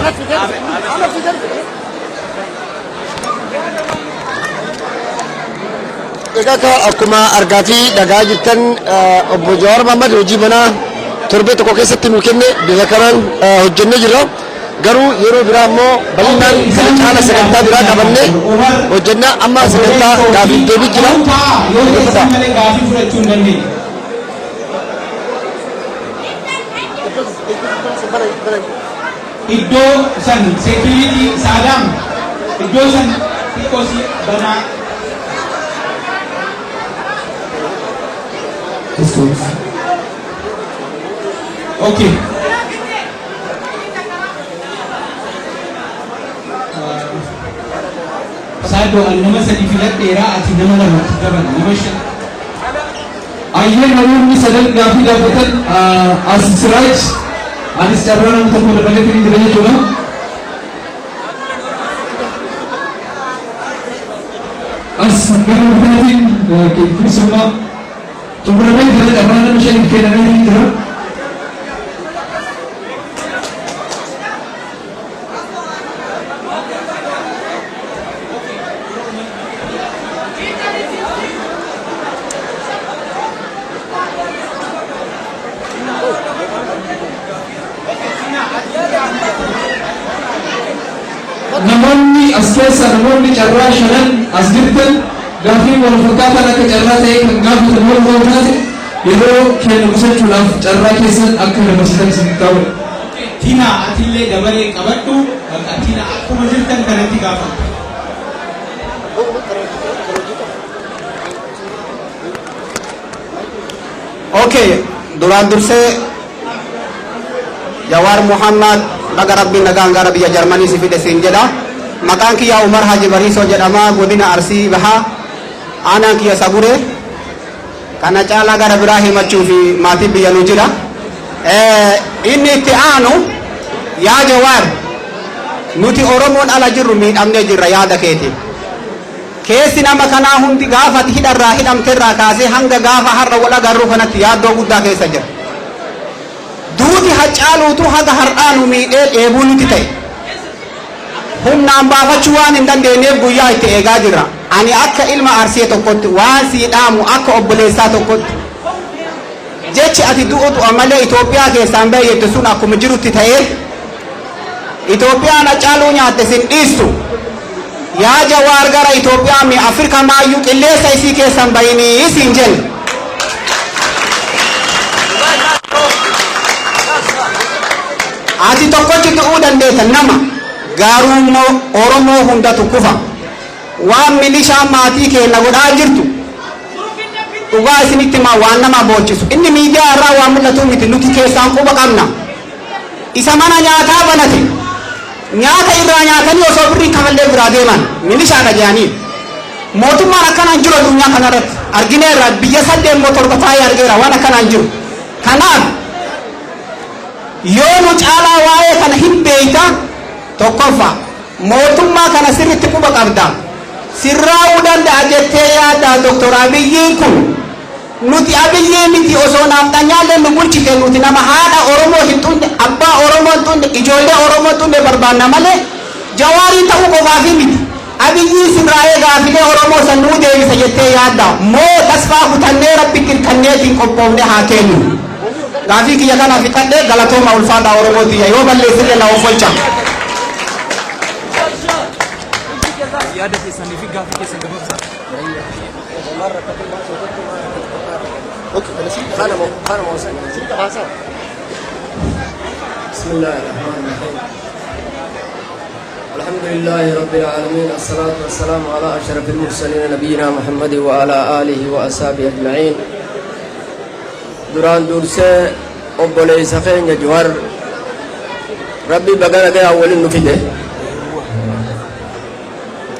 Egaa akkuma argaa fi dhagaa jirtan obbo Jawaar Mohaammed hojii manaa torbee tokko keessatti nu kenne bifa kanaan hojjennee jirra. Garuu yeroo biraa immoo bal'inaan kana caala sagantaa biraa qabannee hojjennaa amma sagantaa gaafii deebii jira. Iddoo san security Saddam iddoo san xiqqoosi banaa. Okay. saadoo an nama sadi filadheeraa ati nama lama daban nama shan. Ayyee namoonni sadan gaafii gaafatan as Siraaj anis carraa nama tokko dabalee firii jira jechuudha. As gara dhuunfaatiin keessumaa xumuramee jira carraa nama shaniif kennamee jira. Namoonni as keessa namoonni carraa shanan as jirtan gaafii wal fakkaataan akka carraa ta'e kan gaafatan wal fakkaatate yeroo keenya qusachuudhaaf carraa keessan akka dabarsitan isin ta'u. Tina atillee dabalee qabadhu tina akkuma jirtan kanatti gaafatu. Okay, duraan dursee Jawar Muhammad baga rabbiin nagaan gara biyya Jarmanii si fide siin jedha. Maqaan kiyya Umar Haji Bariisoo jedhama, godina Arsii Bahaa. Aanaan kiyya Sagure. Kana caalaa gara biraa himachuu fi maatii biyya nu jira. Inni itti aanu yaa Jawar nuti Oromoon ala jirru miidhamnee jirra yaada keetiin. Keessi nama kanaa hundi gaafa hidharraa hidhamterraa kaasee hanga gaafa har'a wal agarru kanatti yaaddoo guddaa keessa jira. Duuti Haacaaluutu haga har'aa nu miidhee dheebuu nuti ta'e. Humnaan baafachuu waan hin dandeenyeef guyyaa itti eegaa jirra. Ani akka ilma Arsii tokkotti waan sii dhaamu akka obboleessaa tokkotti. Jechi ati du'utu amalee Itoophiyaa keessaan ba'e jettu sun akkuma jirutti ta'ee Itoophiyaan Haacaaluu nyaatte sin dhiistu. Yaa Jawaar gara Itoophiyaa mi Afrika maayyuu qilleessa isii keessan bayinii isin jenna. Ati tokkochi ta'uu dandeessa nama gaarummaa Oromoo hundatu kufa. Waan milishaan maatii keenya godhaa jirtu dhugaa isinitti himaa waan nama boonchisu. Inni miidiyaa irraa waan mul'atu miti nuti keessaan quba qabna. Isa mana nyaataa banate nyaata irraa nyaatanii osoo birrii kafallee biraa deeman milishaadha jedhanii. Mootummaan akkanaan jiru addunyaa kanarratti argineerra biyya 8 motorba taa'ee argeera waan akkanaan jiru. Kanaaf yoo nu caalaa waa'ee kana hin beeyta tokkoffaa mootummaa kana sirriitti quba qabda. Sirraa'uu danda'a jettee yaadda Dr. Abiyyiin kun nuti Abiyyii miti osoo naafxanyaallee nu bulchite nuti nama haadha Oromoo hin tunne abbaa Oromoo hin tunne ijoollee Oromoo hin tunne barbaanna malee Jawaarii ta'uu qofaafi miti. Abiyyii sirraa'ee gaafilee Oromoo san nuu deebisa jettee yaadda moo tasfaa kutannee rabbi kirkanneetiin qophoofne haa kennu. Gaafii kiyya kana fixadhee galatooma ulfaataa Oromootiya yoo balleessille na offolcha. yaada keessanii fi gaafii keessan gabaabsaa. بسم الله الرحمن الرحيم الحمد لله رب العالمين الصلاة والسلام على أشرف المرسلين نبينا محمد وعلى آله وأصحابه أجمعين duraan dursee obboleessa keenya Jawaar rabbi baga nagayaan waliin nu fide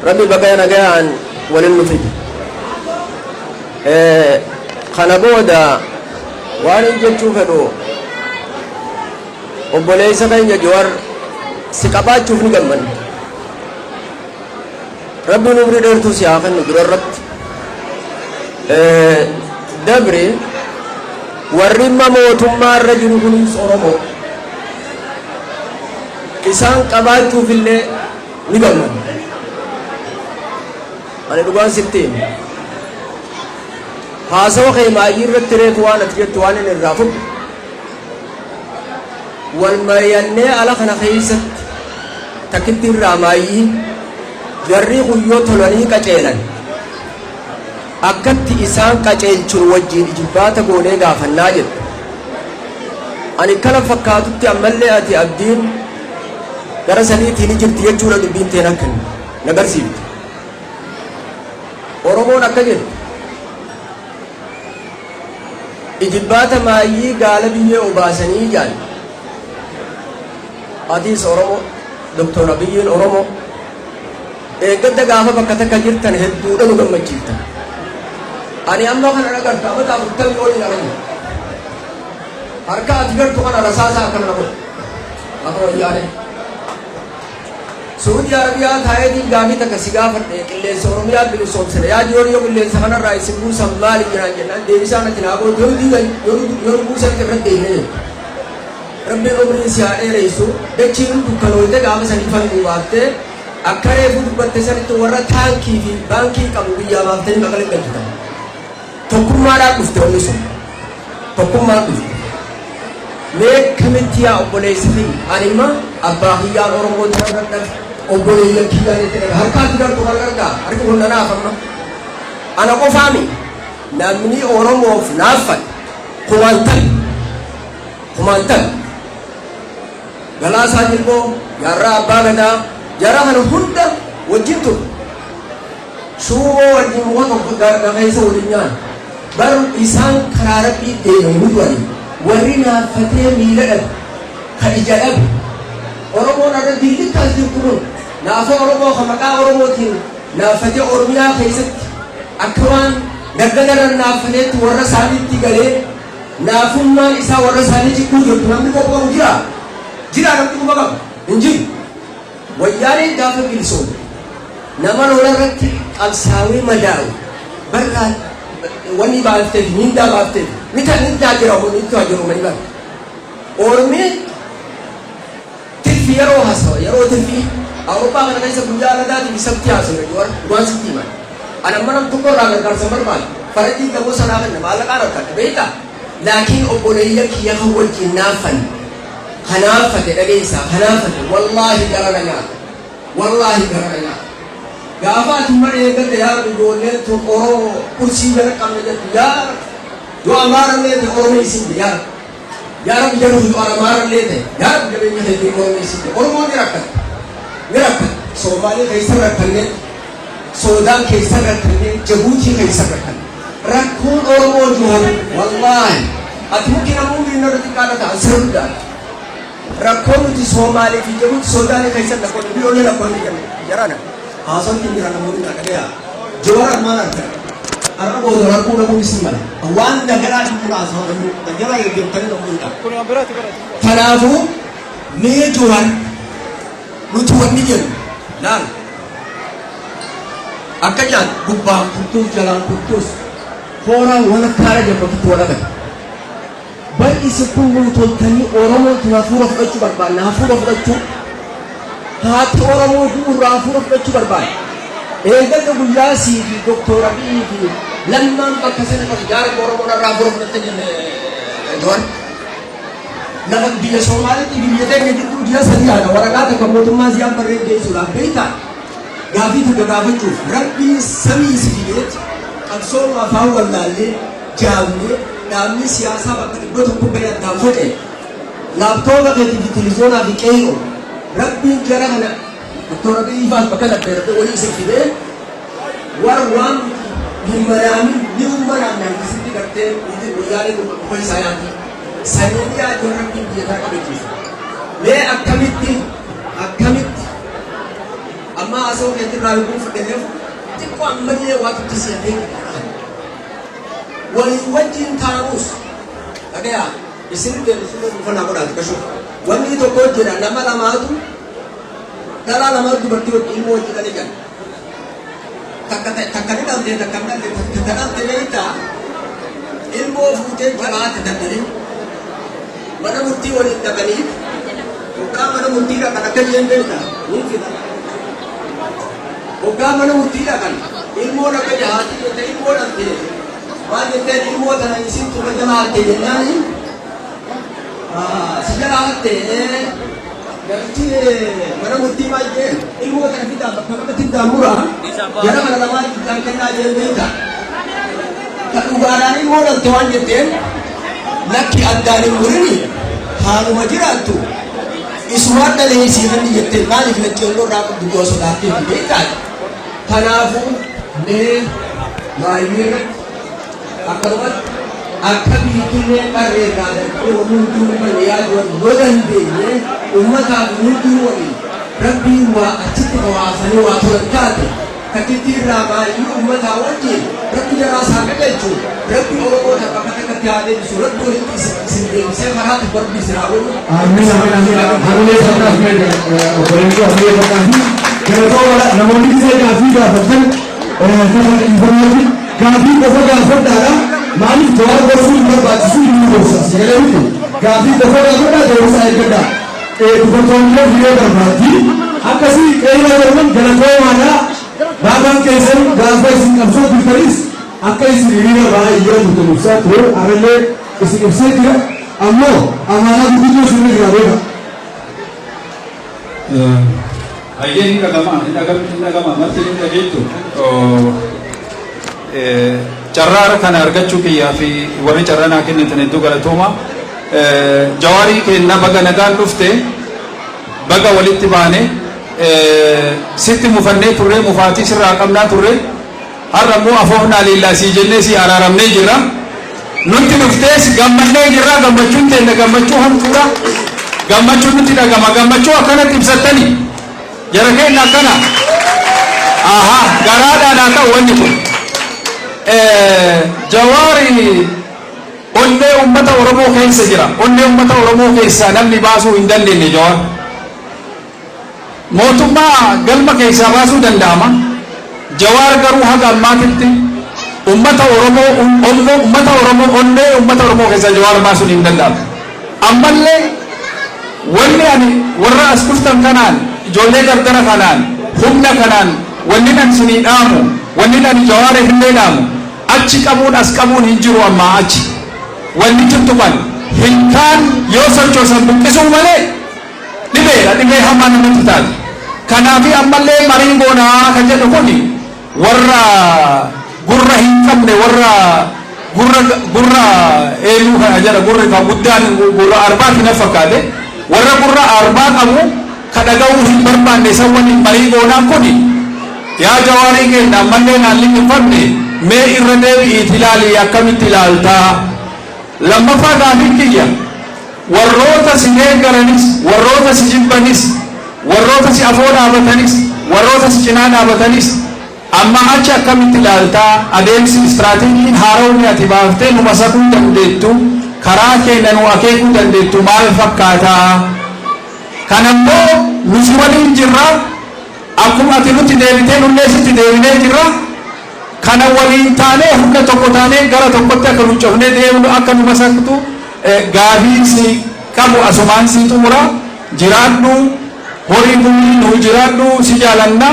rabbi baga nagayaan waliin nu fide kana booda waan hin jechuu fedhu obboleessa keenya Jawaar si qabaachuuf ni gammanna rabbi nu umrii dheertuu si haa kennu dura irratti dabri warri mootummaa irra jiru kunis Oromoo isaan qabaachuuf illee ni gammanna ani dhugaan sittiin haasawa kee maayii irratti reetu waan ati jettu waan inni irraa fudhu wal mari'annee ala kana keessatti takkitti irraa maayii jarri guyyoo tolanii qaceelan akkatti isaan qaceelchuun wajjin ijibbaata goonee gaafannaa jedhu ani kana fakkaatutti ammallee ati abdiin gara saniitiin jirti jechuudha dubbiin teen akka nagarsiifte Oromoon akka jedhu ijibbaata maayii gaala biyyee obaasanii jaal atiis Oromoo Dr. Abiyyiin Oromoo eeggadda gaafa bakka takka jirtan hedduudha nu gammachiiftan. Ani amma kana dhagarta amata 40 olii dhagan. Harka ati gartu kana rasaasaa akkana na godhe. Akka wayyaane. Saudi Arabiyaa taa'eetiin gaafii takka si gaafadhe qilleensa Oromiyaa bilisoomsine yaa yoo qilleensa kanarraa isin buusan maali jiraan jennaan deebisaan ati naa godhu yoo buusan irratti deemee. Rabbiin umriin si haa dheereysu dachiin dukkanooyte gaafa sanii fanguu baaftee akka reefu dubbatte sanitti warra taankii fi baankii qabu biyyaa baaftanii maqala galchitan. Tokkummaadhaan dhufte wanni sun. Tokkummaan dhufte. Mee kamitti yaa obboleessa fi anima abbaa kiyyaan Oromoo jira gadhaf obboleeyyan kiyyaan itti dhaga harkaatti darbu kan argaa harki kun nanaaf amma. Ana qofaami namni Oromoof naaffate kumaantan. Galaasaa Jilboo jaarraa abbaa gadaa jara kana hunda wajjin ture. Shuuboo wajjin waan tokko gargaareessa waliin nyaan. Baru isaan karaa rabbii deemanii du'anii. Warri naaffatee miila dhabe kan ija dhabe Oromoon irra dillikkaas jirtu kun naafa Oromoo kan maqaa Oromootiin naaffatee Oromiyaa keessatti akka waan gargaaran naaffateetti warra isaaniitti galee naafummaan isaa warra isaanii jikkuu jirtu namni qoqqoobu jira namni kuma qabu hin jiru. Wayyaaneen gaafa bilisoome nama lola irratti qabsaawee madaa'u barraan wanni baafteef mindaa baafteef mindaa jira wanni itti jiru mani bara. Oromeen tirfi yeroo haasawa yeroo tirfi Awurooppaa kana keessa guyyaa alagaatiif isatti haasawee waan sitti himan. Ana mana tokko irraa gargaarsa barbaadu faradii gamoo sanaa kenna maallaqaan harkadha beektaa. Laakiin obboleeyya kiyya kan wajjin naaffan kanaafate dhageessaa kanaafate wallaahi gara na nyaata gaafa ati mana eeggate yaa ijoolleen tun Oromoo kursii jala qabne jettu yaa yoo amaarallee ta'e Oromoo isin yaa rabbi jedhu yoo amaarallee ta'e yaa rabbi jabeenya ta'e Oromoo isin Oromoo ni rakkata Soomaalee keessa rakkanne Soodaan keessa rakkanne Jabuutii keessa rakkanne rakkoon Oromoo jiru wallaahi ati mukki namoonni inni irratti qaadata asirraa rakkoon nuti Soomaalee fi Jabuutii Soodaan keessa rakkoon biyyoonni rakkoon ni jarana haasawti jira namoonni dhaqayaa jawara maal argaa arra booda rakkoo namoonni si mala waan dagaraa hin muraasa dagaraa eeggatanii namoonni dha kanaafuu mee jawar nuti wanni jennu laal akka jaan gubbaan kurtuus jalaan kurtuus fooraan wala kaara jabbatutti wala gata bal'isi kun guutootanii Oromoo tun hafuura fudhachuu barbaanna hafuura fudhachuu haati Oromoo du'urraa hafuura fudhachuu barbaanna eegalli guyyaa sii fi Doktor Abiy fi lammaan bakka sana qabu jaarri Oromoo irraa hafuura fudhatte jenne Joon nama biyya Somaaliitti biyya teenya jidduu ji'a sadii haadha waraqaa takka mootummaa siyaan barreen geessuudhaaf beektaa gaafii takka gaafachuuf rabbiin samii si fideetti qabsoon afaan wallaallee jaamnee dhaabni siyaasaa bakka dhibba tokko gadi addaan godhe laaptoopa keetii fi televizoonaa fi qeeroo rabbiin jara kana Doktor Abiy faas bakka dabbeerate walii isin fidee waan hin manaamin ni uummanaan akkasitti gartee guyyaalee dhufa isaa yaati sanyii yaaduu rabbiin biyyataa qabechiisu mee akkamitti amma asoo keetirraa lubbuu fudhateef xiqqoo ammallee waa tutti seetee waliin wajjin taa'uus dhagayaa isin deebisuudha dhuunfannaa godhaati kashuuf wanni tokko jedha nama lamaatu dhalaa lamaatu dubartii wajjin ilmoo wajjin dhalee jala takka ni dhaltee takka ni dhaltee takka dhaltee beektaa ilmoo fuutee jalaatti dandanii mana murtii waliin dhaqanii hoggaa mana murtii dhaqan akka jeen beektaa ni fida hoggaa mana murtii dhaqan ilmoo dhaqa jahaati jette ilmoo dhaltee maal jetteen ilmoo tana isin tuba jalaa hattee jennaani si jalaa hattee garti mana murtii maal jeen ilmoo tana fidaa bakka bakka tiddaamura jara kana lamaa kan kennaa jeen beektaa ka dhugaadhaan ilmoo dhalte waan jetteen lakki addaan hin murini haaluma jiraattu isumaan dhalee isii hanni jettee maaliif lakki onnoo irraa qabdu yoo sodaattee fi beektaadha. Kanaafuu mee baay'ee akkanumatti akka biyyattillee qarreerraa danda'u hunduu mana yaadu yoo dandeenye uummataaf hunduu waliin rabbiin waa achitti hawaasanii waa turan taate takkitti irraa baay'ee uummataa wajjin rabbi jaraa isaa qaqqalchu rabbi oromoo takka takkatti haa deebisu rabbi walitti isin deebisee karaa tokko rabbi isin haa godhu. Amiin amiin amiin. Hamilee sabnaaf mee obboleetti hamilee sabnaaf. Galatoo namoonni gisee gaafii gaafatan informaatiin gaafii qofa gaafadhaadha. Maaliif jawaab gorsuu hin barbaachisu hin gorsa. Sagalee miti gaafii qofa gaafadhaa deebisaa eeggadhaa. Dubartoonni hiree barbaaddi. Akkasii qe'ee jedhaman galatoomaadha. Baabaan keessan gaafa isin qabsoo bultanis akka isin hiriira baay'ee jira bultan ibsaa ture. Arallee isin ibsee jira. Ammoo amaanaa guddoo sirrii jira beeka. Ayyeen hin dhagama marti hin dhageettu. Carraa kana argachuu kiyyaa fi warri carraa naa kennitan hedduu galatooma. Jawaarii kenna baga nagaan dhufte baga walitti baane sitti mufannee turre mufaatii sirraa qabnaa turre har'a immoo afoofnaa liillaasii jennee si araaramnee jirra. Nutti dhuftees gammannee jirra. Gammachuun teenya gammachuu hamtuudha. Gammachuun nutti dhagama. Gammachuu akkanatti ibsattanii jara keenya akkana garaadhaan haa ta'u wanni kun Jawaarii onnee uummata Oromoo keessa jira. Onnee uummata Oromoo keessaa namni baasuu hin dandeenye Jawaar. Mootummaa galma keessaa baasuu danda'ama. Jawaar garuu haga ammaatitti uummata Oromoo onnee uummata Oromoo keessaa Jawaar baasuun hin danda'amu. Ammallee wanni ani warra as dhuftan kanaan ijoollee gargara kanaan humna kanaan wanni nan isinii dhaamu wanni nan Jawaar hin dhaamu achi qabuun as qabuun hin jiru ammaa achi. Wanni jirtu kan hinkaan yoo sochoosan buqqisuu malee dhibee hamaa namatti taate. Kanaafi ammallee marii goonaa kan jedhu kuni warra gurra hin qabne warra gurra eeluu kana jedha gurri kan guddaan gurra arbaati na fakkaate warra gurra arbaa qabu ka dhaga'uu hin barbaanne san wani marii goonaa kuni yaa Jawaarii keenya ammallee naan liqinfanne mee irra deebi'iit ilaalii akkamitti ilaaltaa. Lammaffaa gaafii kiyya warroota si deeggaranis warroota si jibbanis warroota si afoo dhaabatanis warroota si cinaa dhaabatanis amma achi akkamitti ilaaltaa. Adeemsi istiraateejiin haaromni ati baaftee nu masakuu dandeettu karaa keenya nu akeekuu dandeettu maal fakkaataa. Kanammoo nuti waliin jirra akkuma ati nutti deebitee nullee sitti deebinee jirra. Kana waliin taanee hunda tokko taanee gara tokkotti akka nu cofnee deemnu akka nu masaktu gaafii si qabu asumaan si xumura. Jiraadhu horii bulii nu jiraadhu si jaalanna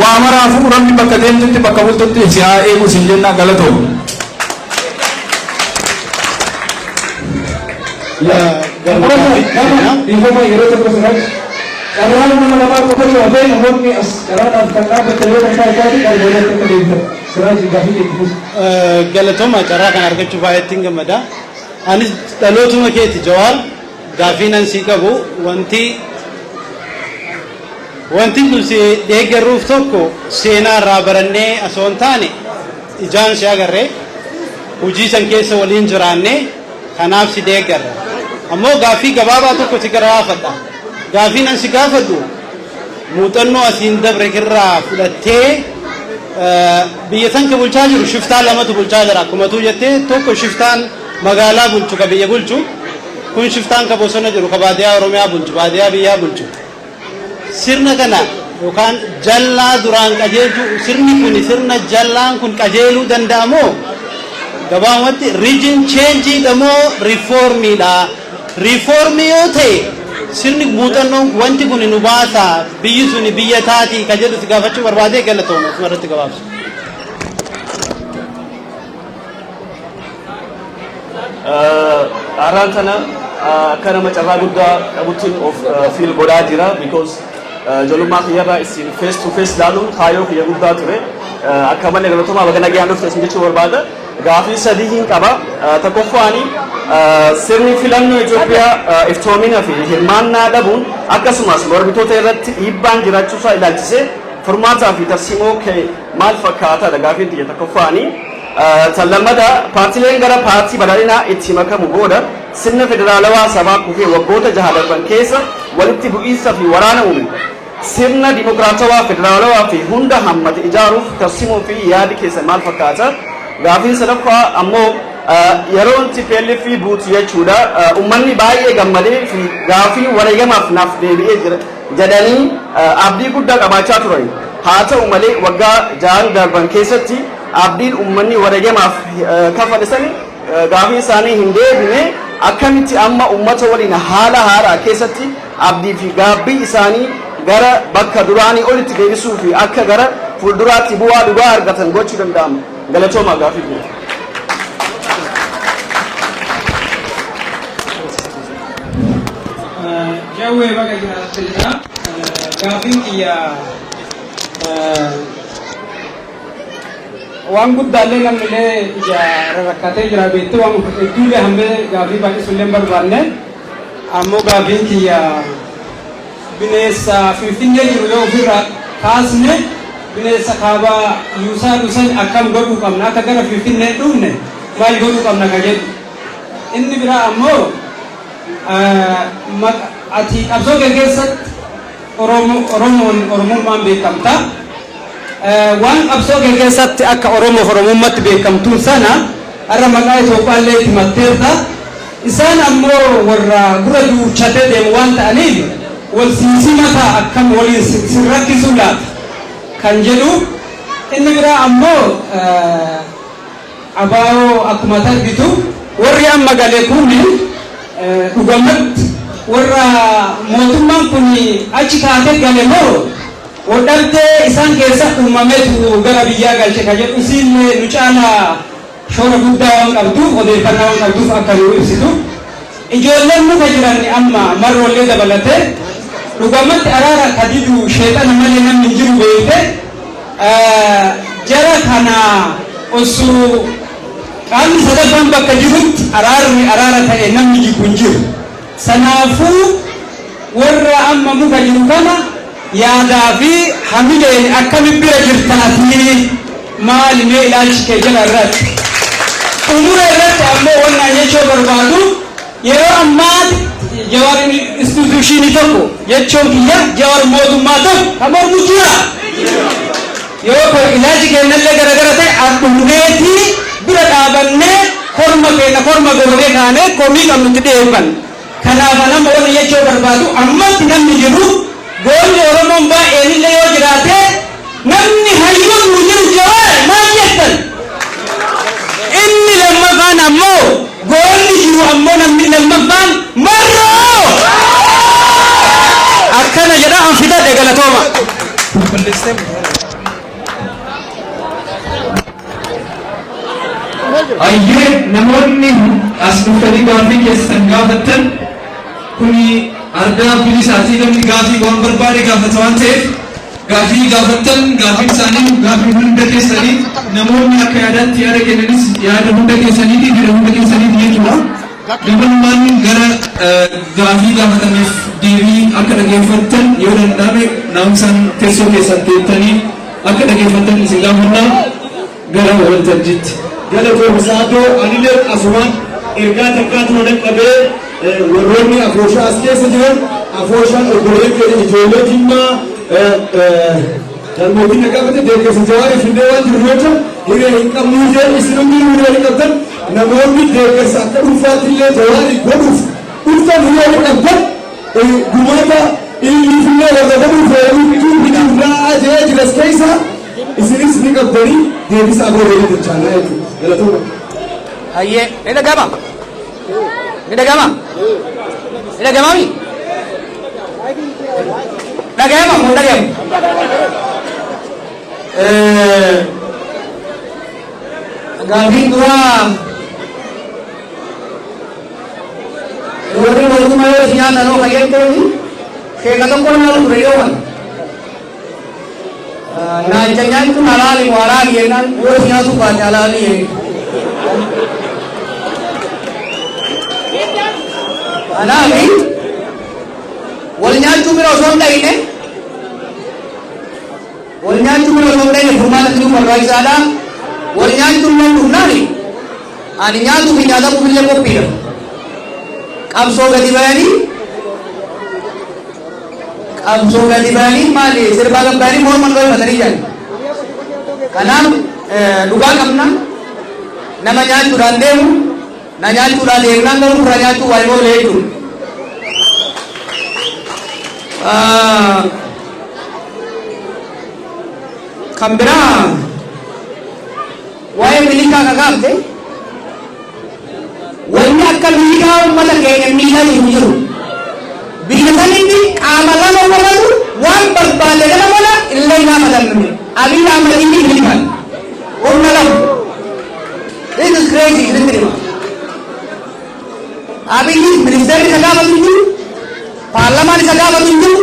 waa maraafuu rabbi bakka deemtutti bakka bultutti si haa eegu si jenna galatoomu. Galatooma carraa kan argachuuf baay'eetti gammada. Anis dhalootuma keeti Jawaar gaafii nan sii qabu wanti kun si deeggaruuf tokko seenaa irraa barannee osoo hin taane ijaan si agarree hojii san keessa waliin jiraannee kanaaf si deeggarra. Ammoo gaafii gabaabaa tokko si gaafadha. Gaafii nan si gaafadhu muuxannoo asiin dabre irraa fudhattee biyya san ka bulchaa jiru shiftaa lamatu bulchaa jira. Akkuma tuu jettee tokko shiftaan magaalaa bulchu ka biyya bulchu kun shiftaan ka bosona jiru ka baadiyyaa Oromiyaa bulchu baadiyyaa biyyaa bulchu. Sirna kana yookaan jallaa duraan qajeelchu sirni kun sirna jallaan kun qajeeluu danda'amoo gabaabumatti region change dhamoo reformiidha. Reformii yoo ta'e sirni muuxannoon wanti kun nu baasa biyyi suni biyya taati ka jedhu si gaafachuu barbaadee galatooma asuma irratti gabaabsu. Araan kana akka nama carraa guddaa qabutti of fiil godhaa jira because ijoollummaa kiyyarraa isin face to face ilaaluun kaayyoo kiyya guddaa ture. Akka malee galatoomaa baga nagaan dhufte isin jechuu barbaada. Gaafii sadii hin qaba. Tokkoffaani sirni filannoo Itoophiyaa iftoominaa fi hirmaannaa dhabuun akkasumas mormitoota irratti dhiibbaan jiraachuusaa ilaalchisee furmaataa fi tarsiimoo maal fakkaataadha gaafiin tiyya tokkoffaani. Lammaffaa paartileen gara paartii badhaadhinaa itti makamu booda sirna federaalawaa sabaa kufee waggoota 6 darban keessa walitti bu'iinsa fi waraana uume sirna dimokiraatawaa federaalawaa fi hunda hammate ijaaruuf tarsimoo fi yaadi keessan maal fakkaata? Gaafiin sadaffaa ammoo yeroo TPLF fi buutu jechuudha ummanni baay'ee gammadee fi gaafii wareegamaaf naaf deebi'ee jira jedhanii abdii guddaa qabaachaa turan. Haa ta'u malee waggaa 6 darban keessatti abdiin ummanni wareegamaaf kafalesanii gaafii isaanii hin deebine akkamitti amma ummata waliin haala haaraa keessatti abdii fi gaabbii isaanii gara bakka duraanii olitti deebisuu fi akka gara fuulduraatti bu'aa dhugaa argatan gochuu danda'ama. Galatooma gaafii kun. Jawwee baga jiraatudha. Gaafiin kiyya waan guddaallee namnillee ija rakkatee jira beekte waan hedduulee hambee gaafii baay'isuullee barbaanne ammoo gaafiin kiyya bineensa Finfinnee jiru yoo ofirraa kaasne bineensa kaabaa yuusaa dhusan akkam godhuu qabna akka gara Finfinnee dhufne maal godhuu qabna ka jedhu inni biraa ammoo ati qabsoo keessatti oromummaan beekamta waan qabsoo keessatti akka oromummaatti beekamtuun sana har'a maqaa Itoophiyaallee itti matteerta isaan ammoo warra gura duuchatee deemu waan ta'aniif wal siisimataa akkam waliin sin rakkisuu laata kan jedhu inni biraa ammoo abaa'oo akkuma argitu warri amma galee kuni dhugamatti warra mootummaan kun achi kaatee gale moo wadhabdee isaan keessa uumameetu gara biyyaa galche ka jedhu isiillee nu caalaa shoora guddaa waan qabduuf odeeffannaa waan qabduuf akka nu ibsitu ijoolleen muka jiran amma marroollee dabalatee dhugamatti araara kadidu sheexana malee namni jiru beekte jara kana osoo qaamni sadaffaan bakka jirutti araara ta'e namni jiru hin jiru. Sanaafuu warra amma muka jiru kana yaadaa fi hamileen akkamitti bira jirtanii maali mee ilaalchi kee jala irratti umura irratti ammoo wannaa jechoo barbaadu yeroo ammaatti Jawaar instituushinii tokko jechuun kiyya Jawaar mootummaa tokko kan mormu jira yoo ilaalchi kennallee garagara ta'e addunneetii bira dhaabannee korma gororee kaanee komii qabnutti dhiyeeffanne. Kanaaf nama warra jechoo barbaadu ammatti namni jiru goonni Oromoon baay'een illee yoo jiraate namni hayyuun nu jiru Jawaar maal jettan inni lammaffaan ammoo goonni jiru ammoo namni lammaffaan marroo akkana jedha an fidadhe galatooma. Ayyee namoonni as dhuftanii gaafii keessan gaafattan kuni argaa bilisaatii namni gaafii waan barbaade gaafata waan ta'eef gaafii gaafattan gaafiin isaanii gaafii hunda keessanii namoonni akka yaadaatti yaada kennanis yaada hunda keessaniitii fira hunda keessaniitii jechuudha. Dabalumaan gara gaafii gaafatameef deebii akka dhageeffattan yoo danda'ame naamsaan teessoo keessan teettanii akka dhageeffattan isin gaafannaa gara waltajjiitti. Galatoo Saatoo Anilee Asumaan ergaa takkaatu waliin qabee warroonni afooshaa as keessa jiran afooshaan obbolee keenya ijoollee Jimmaa Darmootiin qabate deeggarsa Jawaariif illee waan jiru yoo ta'u hiree hin qabnuu jee isin hundi hiree hin qabdan namoonni deeggarsa akka dhuunfaatti illee Jawaariif godhuuf dhuftan hiree hin qabdan gumaata illiif illee warra godhuuf fayyaduu bituurraa jee jiras keessa isinis ni qabdanii deebisaa boodee jechaadha jechuudha. Ayyee ni dhagama mi dhagama mun dhagamu gaafiin duraa warri mootummaa yoo si nyaatan oo fayyadamtoonni keeka tokko nama ture yoo wan naanjanyaan kun halaali waraani jennaan yoo si nyaatu baate halaali jee Anami wal nyaachuu bira osoo hin dhayne furmaata fiduu barbaachisaadha. Wal nyaachuun nan dhufnaani ani nyaatu fi nyaatamu illee qophiidha. Qabsoo gadi bayanii qabsoo gadi ba'anii maali sirbaa gabbaanii morman galfatanii jiran. Kanaaf dhugaa qabna nama nyaachuudhaan deemu na nyaachuudhaan deemnaan garuu irra nyaachuu waa immoo leechuudha. Kan biraa waa'ee milikaa kakaafte wanni akka milikaa uummata keenya miidhaa hin jiru. Biyya sanitti qaama lama uumamatu waan barbaade kana mala illee gaafatan namni. Abiy Ahmed inni milikaan humna lama. This is crazy, isn't it? Abiy ministeerri isa gaafatu hin jiru, paarlamaan isa gaafatu hin jiru,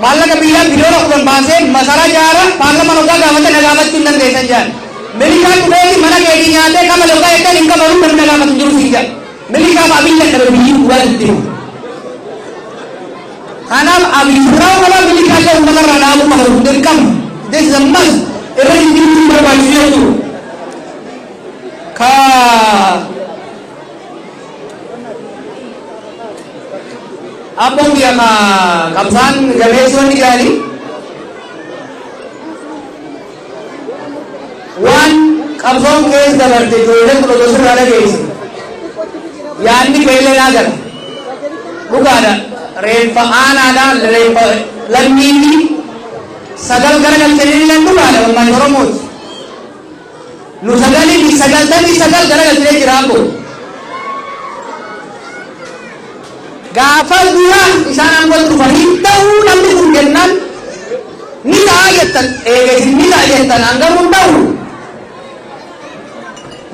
maallaqa biyyaa biliyoona 10 baasee masaraa ijaara paarlamaan ogaa gaafate na gaafachuu hin dandeessan jedhan. Milikaan dhufeeti mana keetii nyaatee kama ogaa eeggan hin qabamu namni na gaafatu hin jiru siin jedha. Milikaaf Abiy dhabe biyyi dhugaa jirti. Kanaaf Abiy Firaaw kana milikaa ta'uu namarraa dhaabuu qabu dirqama. This is a must. Irra hin jiru barbaachisu jechuudha. Ka abboon biyya qabsaan gameessoonni jedhanii waan qabsoon keessa dabarte ijoolleen kun osoo sirraa dhageesse yaadni beelee naa gala dhugaadha reeffa aanaadhaan reeffa lammiifi sagal garagalchanii illee dhugaadha uummanni Oromooti nu sagalii 99 garagalchee jira abbo gaafa dura isaan angol dhufanii ta'uu namni kun jennaan ni ta'a jettan eegesin ni ta'a jettan hangamuun ta'u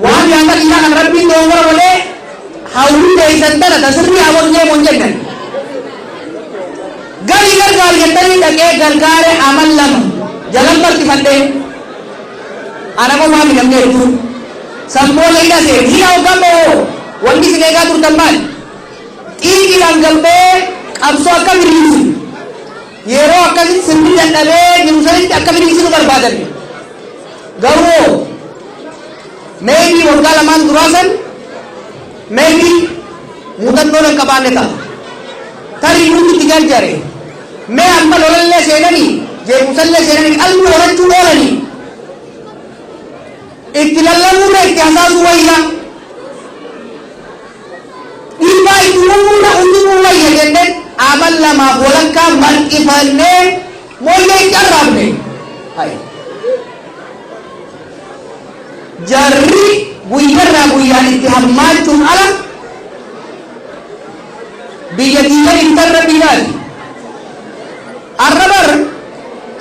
waan yaada isaa kan rabbiin doongora malee hawwii teessan tana tasirri hamoon jeemuun jennan gari gargaar jettanii dhaqee gargaare amal lama jalan barkifadhee anamo maa midhamne jechuun sammuu leeyda see hina hoggamoo wanni isin eegaa turtan maali dhiigiidhaan galbee qabsoo akka biriisi yeroo akkasitti sirni dadhabee jiru sanitti akka biriisi nu barbaadan garuu meebii waggaa lamaan duraasan meebii muuxannoo hin qabaanne ta'a tarii nuti itti gargaare mee amma lolallee seenanii jeequmsallee seenanii qalbii horachuu oolanii itti lallabuu itti hasaasuu wayyaa dhiibbaa itti uumuudha hundinuu wayya jenneen amal lamaaf walakkaa marqifannee moollee itti arraabne jarri guyyarraa guyyaan itti hammaachuun ala biyya diigan intarra biinaati arrabar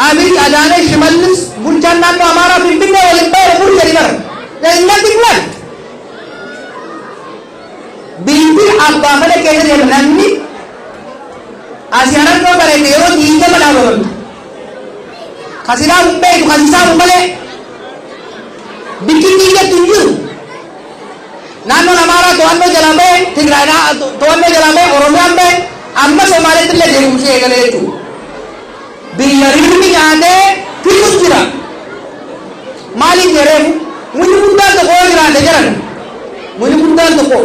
Abiy Adaanee Shimallis bulchaan naannoo Amaaraa Finfinnee waliin ba'ee bulchanii bara innatti filan biyyi abbaa malee keessa deema namni asii arannoo bareede yeroo diigama dhaabamatu kasilaa hin beeku kasisaa hin malee bikki diigattu hin jiru naannoon Amaaraa to'annoo jalaa ba'e Tigraay to'annoo jalaa ba'e Oromiyaan ba'e amma Somaaleetti illee deemumsi eegalee jechuudha biyya rirmi nyaatee fitus jira maaliif jedheefu muni guddaan tokko yoo jiraate jedhan muni guddaan tokko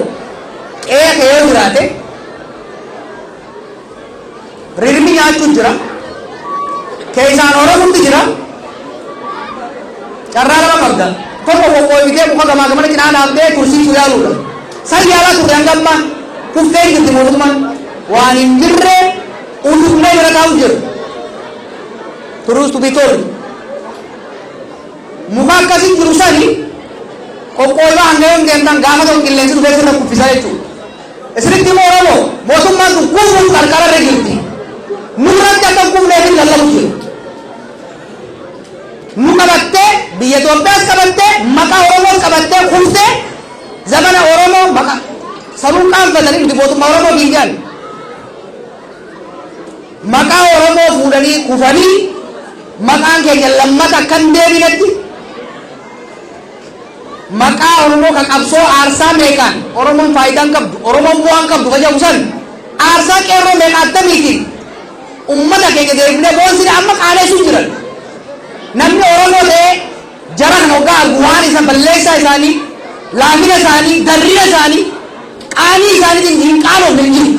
qe'ee yoo jiraate rirmi nyaachuun jira keessaan Oromotti jira carraa lama qabda tokko qoqqooyitee muka gamaa gamana cinaa dhaabdee tursiisuu yaaluudha san yaalaa turre hangamma kuftee jirti mootummaan waan hin jirre utubnee bira taa'u jiru turus tu betul muka kasih jurusan ni kokola anda yang tentang gama tu killen itu biasa nak kufisah itu esri timo orang motum mantu kufu karkara regilti nurat jatuh kum lagi lalu tu muka batte biaya tu apa kabatte maka orang kabatte kumse zaman orang maka sarungkan kadari di motum orang binjan maka orang fudani kufani maqaan keenya lammata kan deebinatti maqaa Oromoo kan qabsoo aarsaa meeqaan Oromoon faayidaan qabdu Oromoon bu'aan qabdu fayyadamusan aarsaa qeerroo meeqa attamiitiin ummata keenya deebinee boonsine amma qaaneessu jiran namni Oromoo ta'ee jara kan hoggaa argu waan isa balleessaa isaanii laafina isaanii darrina isaanii qaanii isaaniitiin hin qaanofne hin jiru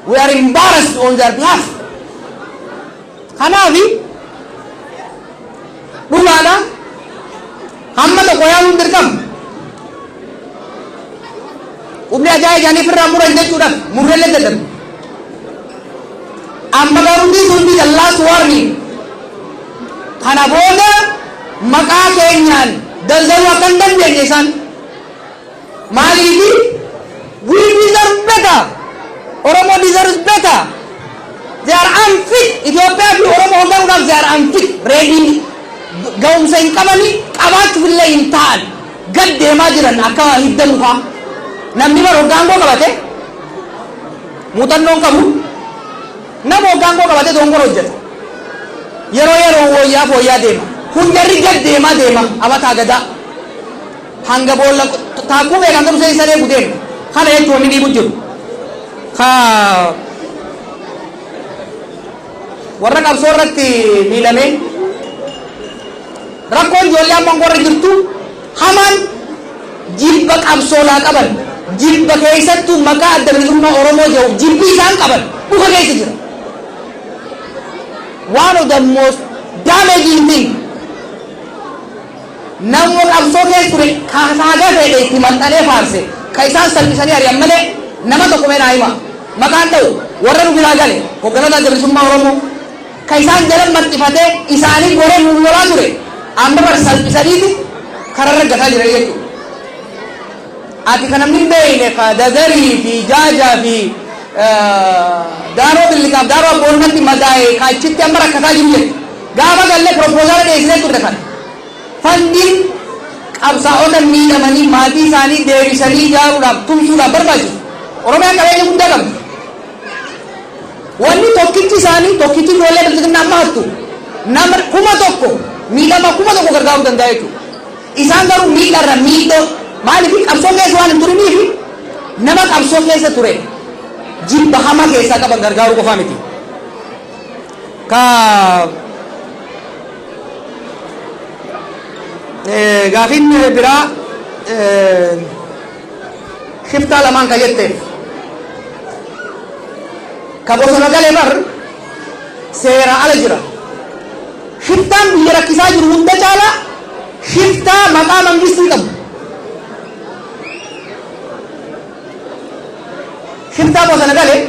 We are embarrassed on their behalf. Kanafi dhugaadha hamma tokko yaaluun dirqama. Humni ajaa'ibaa irraa muran jechuudhaaf murreellee dadhabu. Amma garuu hundi jalaa suwarni. Kana booda maqaa keenyaan daldaluu akka hin dandeenye isaan maaliifi we deserve better. Oromo deserves better. They are unfit. Ethiopia fi Oromo hundaa'uudhaaf they are unfit. Ready ga'umsa hin qabani qabaachuufillee hin ta'an gad deemaa jiran akka hidda mukaa. Namni bara hoggaangoo qabate muuxannoon qabu nama hoggaangoo qabate dongora hojjeta. Yeroo fooyyaa deema. Kun jarri gad deema abataa gadaa. Hanga boolla taakkuu beekan qabuu isa eegu deema. Kana jechuun wanni dhiibu jiru. Warra qabsoo irratti miidhame rakkoon ijoollee amma warra jirtu hamaan jibba qabsoolaa qaban jibba keessattuu maqaa adda bilisummaa Oromoo jedhu jibbi isaan qaban dhufa keessa jira. One of the most damaging thing namni qabsoo keessa ture kaasaa fedhe itti maxxanee faarse ka isaan salphisanii ari'an malee nama tokko meenaa hima maqaan ta'u warra nu biraa gale hooggantoota adda bilisummaa Oromoo ka isaan jalan maxxifatee isaanii goree nu lolaa ture amma bara salphisaniiti kararra gataa jira jechuudha. Ati kan namni hin beekne ka Dadarii fi Jaajaa fi Daaroo Billiqaaf Daaroo Abboonnatti madaa'e ka achitti amma rakkataa jiru jechuudha. Gaafa gallee propoozaala dhiyeessinee turre kana fandiin qabsaa'ota miidhamanii maatii isaanii deebisanii ijaaruudhaaf tumsuudhaaf barbaachisu. Oromiyaan qabeenya guddaa qabdi. Wanni tokkichi isaanii tokkichi ijoollee bilchatinna amma hattu nama kuma tokko miidhama kuma tokko gargaaruu danda'a jechuudha. Isaan garuu miidharra miidhoo maaliif qabsoo keessa waan hin turiniif nama qabsoo keessa ture jibba hama keessaa qaban gargaaruu qofaa miti. Gaafin biraa shiftaa lamaan ka jetteef ka bosona galee bar seera ala jira. Shiftaan biyya rakkisaa jiru hunda caala shiftaa maqaa mangistii qabu. Shiftaa bosona galee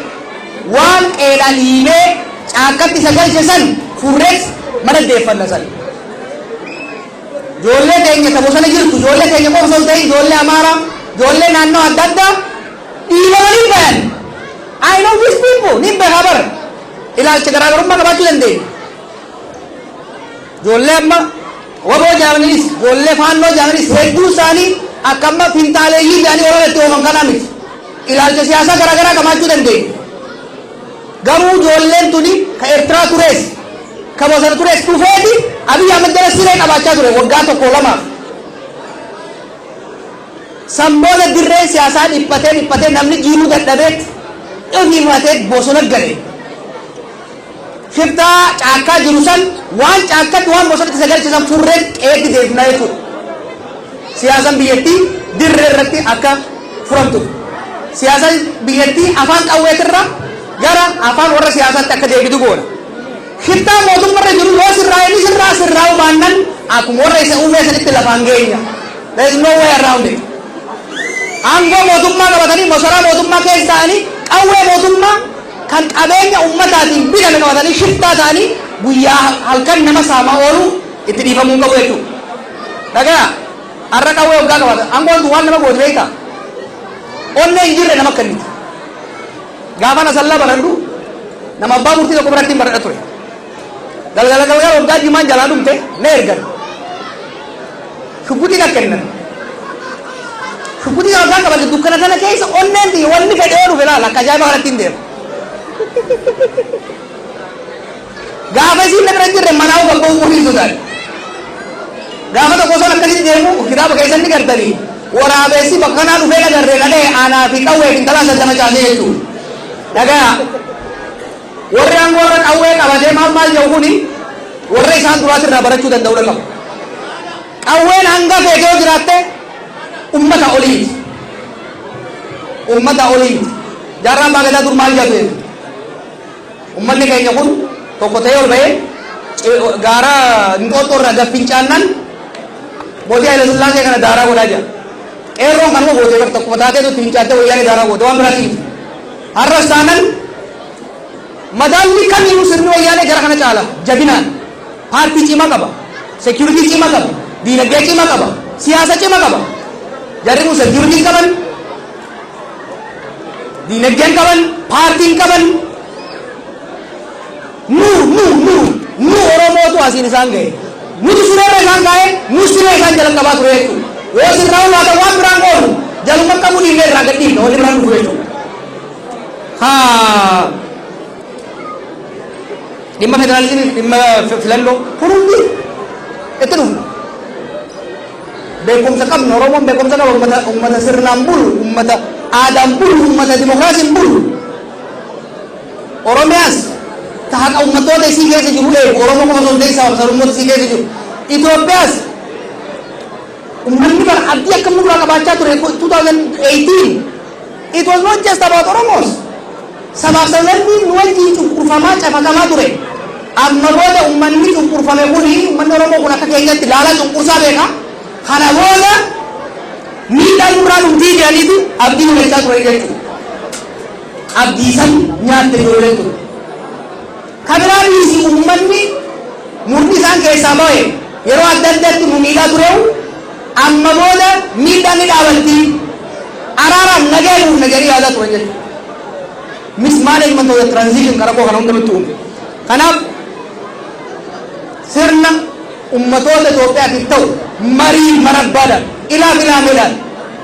waan qeedhaan hiimee caakkatti isa galche san furrees mana deeffanna san. Ijoollee keenya ka bosona jirtu ijoollee keenya qofa osoo hin ta'in ijoollee Amaaraa ijoollee naannoo adda addaa dhiibamanii bayan. I know these people ni beekaa bara ilaalcha garaagarummaa qabaachuu dandeenya. Ijoollee amma waboo jaamanis ijoollee faannoo jaamanis hedduu isaanii akka amma fintaaleeyyii jaanii warra itti ooman kanaa miti. Ilaalcha siyaasaa garaagaraa qabaachuu dandeenya. Garuu ijoolleen tuni ka Eertiraa turees ka bosona turees dhufeeti Abiy Ahmed jala siree qabaachaa ture waggaa tokko lamaaf. Samboota dirree siyaasaa dhiphatee namni jiinuu dadhabeet dhiifatee bosona gale. Shiftaa caakkaa jiru san waan caakkatti waan bosonatti isa galchisan furree qeetti deebinaa jechuudha. Siyaasaan biyyattii dirree irratti akka furamtu. Siyaasaan biyyattii afaan qawweetirra gara afaan warra siyaasaatti akka deebitu goona. Shiftaa mootummaarra jiru yoo sirraa'u baannan akkuma warra isa uumee sanitti lafaan geenya. There is no way around it. Aangoo mootummaa qabatanii masaraa mootummaa keessa ta'anii qawwee mootummaa kan qabeenya ummataatiin bitame qabatanii shiftaa ta'anii guyyaa halkan nama saamaa oolu itti dhiifamuu qabu jechuudha. Dhagaa har'a qawwee waggaa qabata aangoon waan nama gootu beektaa? Onnee hin jirre nama akkamiiti? Gaafa na sallaa baradhu nama abbaa murtii tokko biratti hin baradha ture. Galgala waggaa jimaan jalaa dhumte na ergan. Shubbutii kan kennan. Shubbutii kan qabate dukkana sana keessa onneen wanni fedhee dhufe laala akka ajaa'iba kanatti hin deemu. Gaafa isiin na bira jirre manaa kan ba'uu murtii sodaadha. Gaafa tokko osoo akkasitti deemu kitaaba keessatti gartanii waraabessi bakka kanaa dhufee agarree qalee aanaa fi qawwee intalaa sallama caasee jechuudha. Dhagaa warri aangoo warra qawwee qabatee maal jedhu kuni warra isaan duraas irraa barachuu danda'uu qabu. Qawween hanga feetee jiraatte ummata oliiti. Ummata oliiti. Jaarraan baagadaa dur maal jedhu ummanni keenya kun tokko ta'ee ol bahee gaara Inxooxxoo irraa gaffincaannan mootii Haile Sillaasee kana daaraa godhaa jira. Qeerroon kanuma gootee bakka tokko taatee tutti fincaattee wayyaanee daaraa goote waan biraatti miti. Har'as taanan madaalli kamiyyuu sirni wayyaanee gara kana caala jabinaan paartii cimaa qaba, seekuritii cimaa qaba, diinagdee cimaa qaba, siyaasa cimaa qaba. Jarri kun seekuritii qaban, diinagdeen qaban, paartiin qaban. Nu Oromootu asiin isaan ga'e. Nuti sureerra isaan kaa'e, nus siree isaan jala qabaa ture jechuudha. Yoo sirraa ulfaata waan biraan oolu jaluma qabuu dhiibee irraa gadhiifna wanni biraan dhufu jechuudha. Dhimma federaalizimii dhimma filannoo kun hundi itti dhufna. Beekumsa qabna Oromoon beekumsa qaba uummata sirnaan bulu, uummata aadaan bulu, uummata dimokiraasiin bulu. Oromiyaas tahaqa ummatoota isii keessa jiru eegu Oromoo qofa osoo hin ta'in sablammoota isii keessa jiru. Itoophiyaas ummanni bara abdii akka nurraa qabaachaa ture 2018. It was not just about Oromos. Sabaaf sablammiin nu wajjin cunqurfamaa cafaqamaa ture. Amma booda ummanni cunqurfame kuni ummanni Oromoo kun akka keenyatti ilaalaa cunqursaa beeka. Kana booda miidhaan nurraa dhumtii jedhaniitu abdii mul'achaa ture jechuudha. Abdii san nyaatte ijoolleen ture. Kabiraaniisi ummanni murni isaan keessaa bahe yeroo adda addaatti nu miidhaa tureewu amma booda miidhaan ni dhaabalti araaraan nageenuuf nageenii yaadaa turan jechuudha. Mismanagement of the transition kana koo kana hundumatti uume. Kanaaf sirna ummatoota Itoophiyaatiif ta'u marii marabbaadhaan ilaameedhaan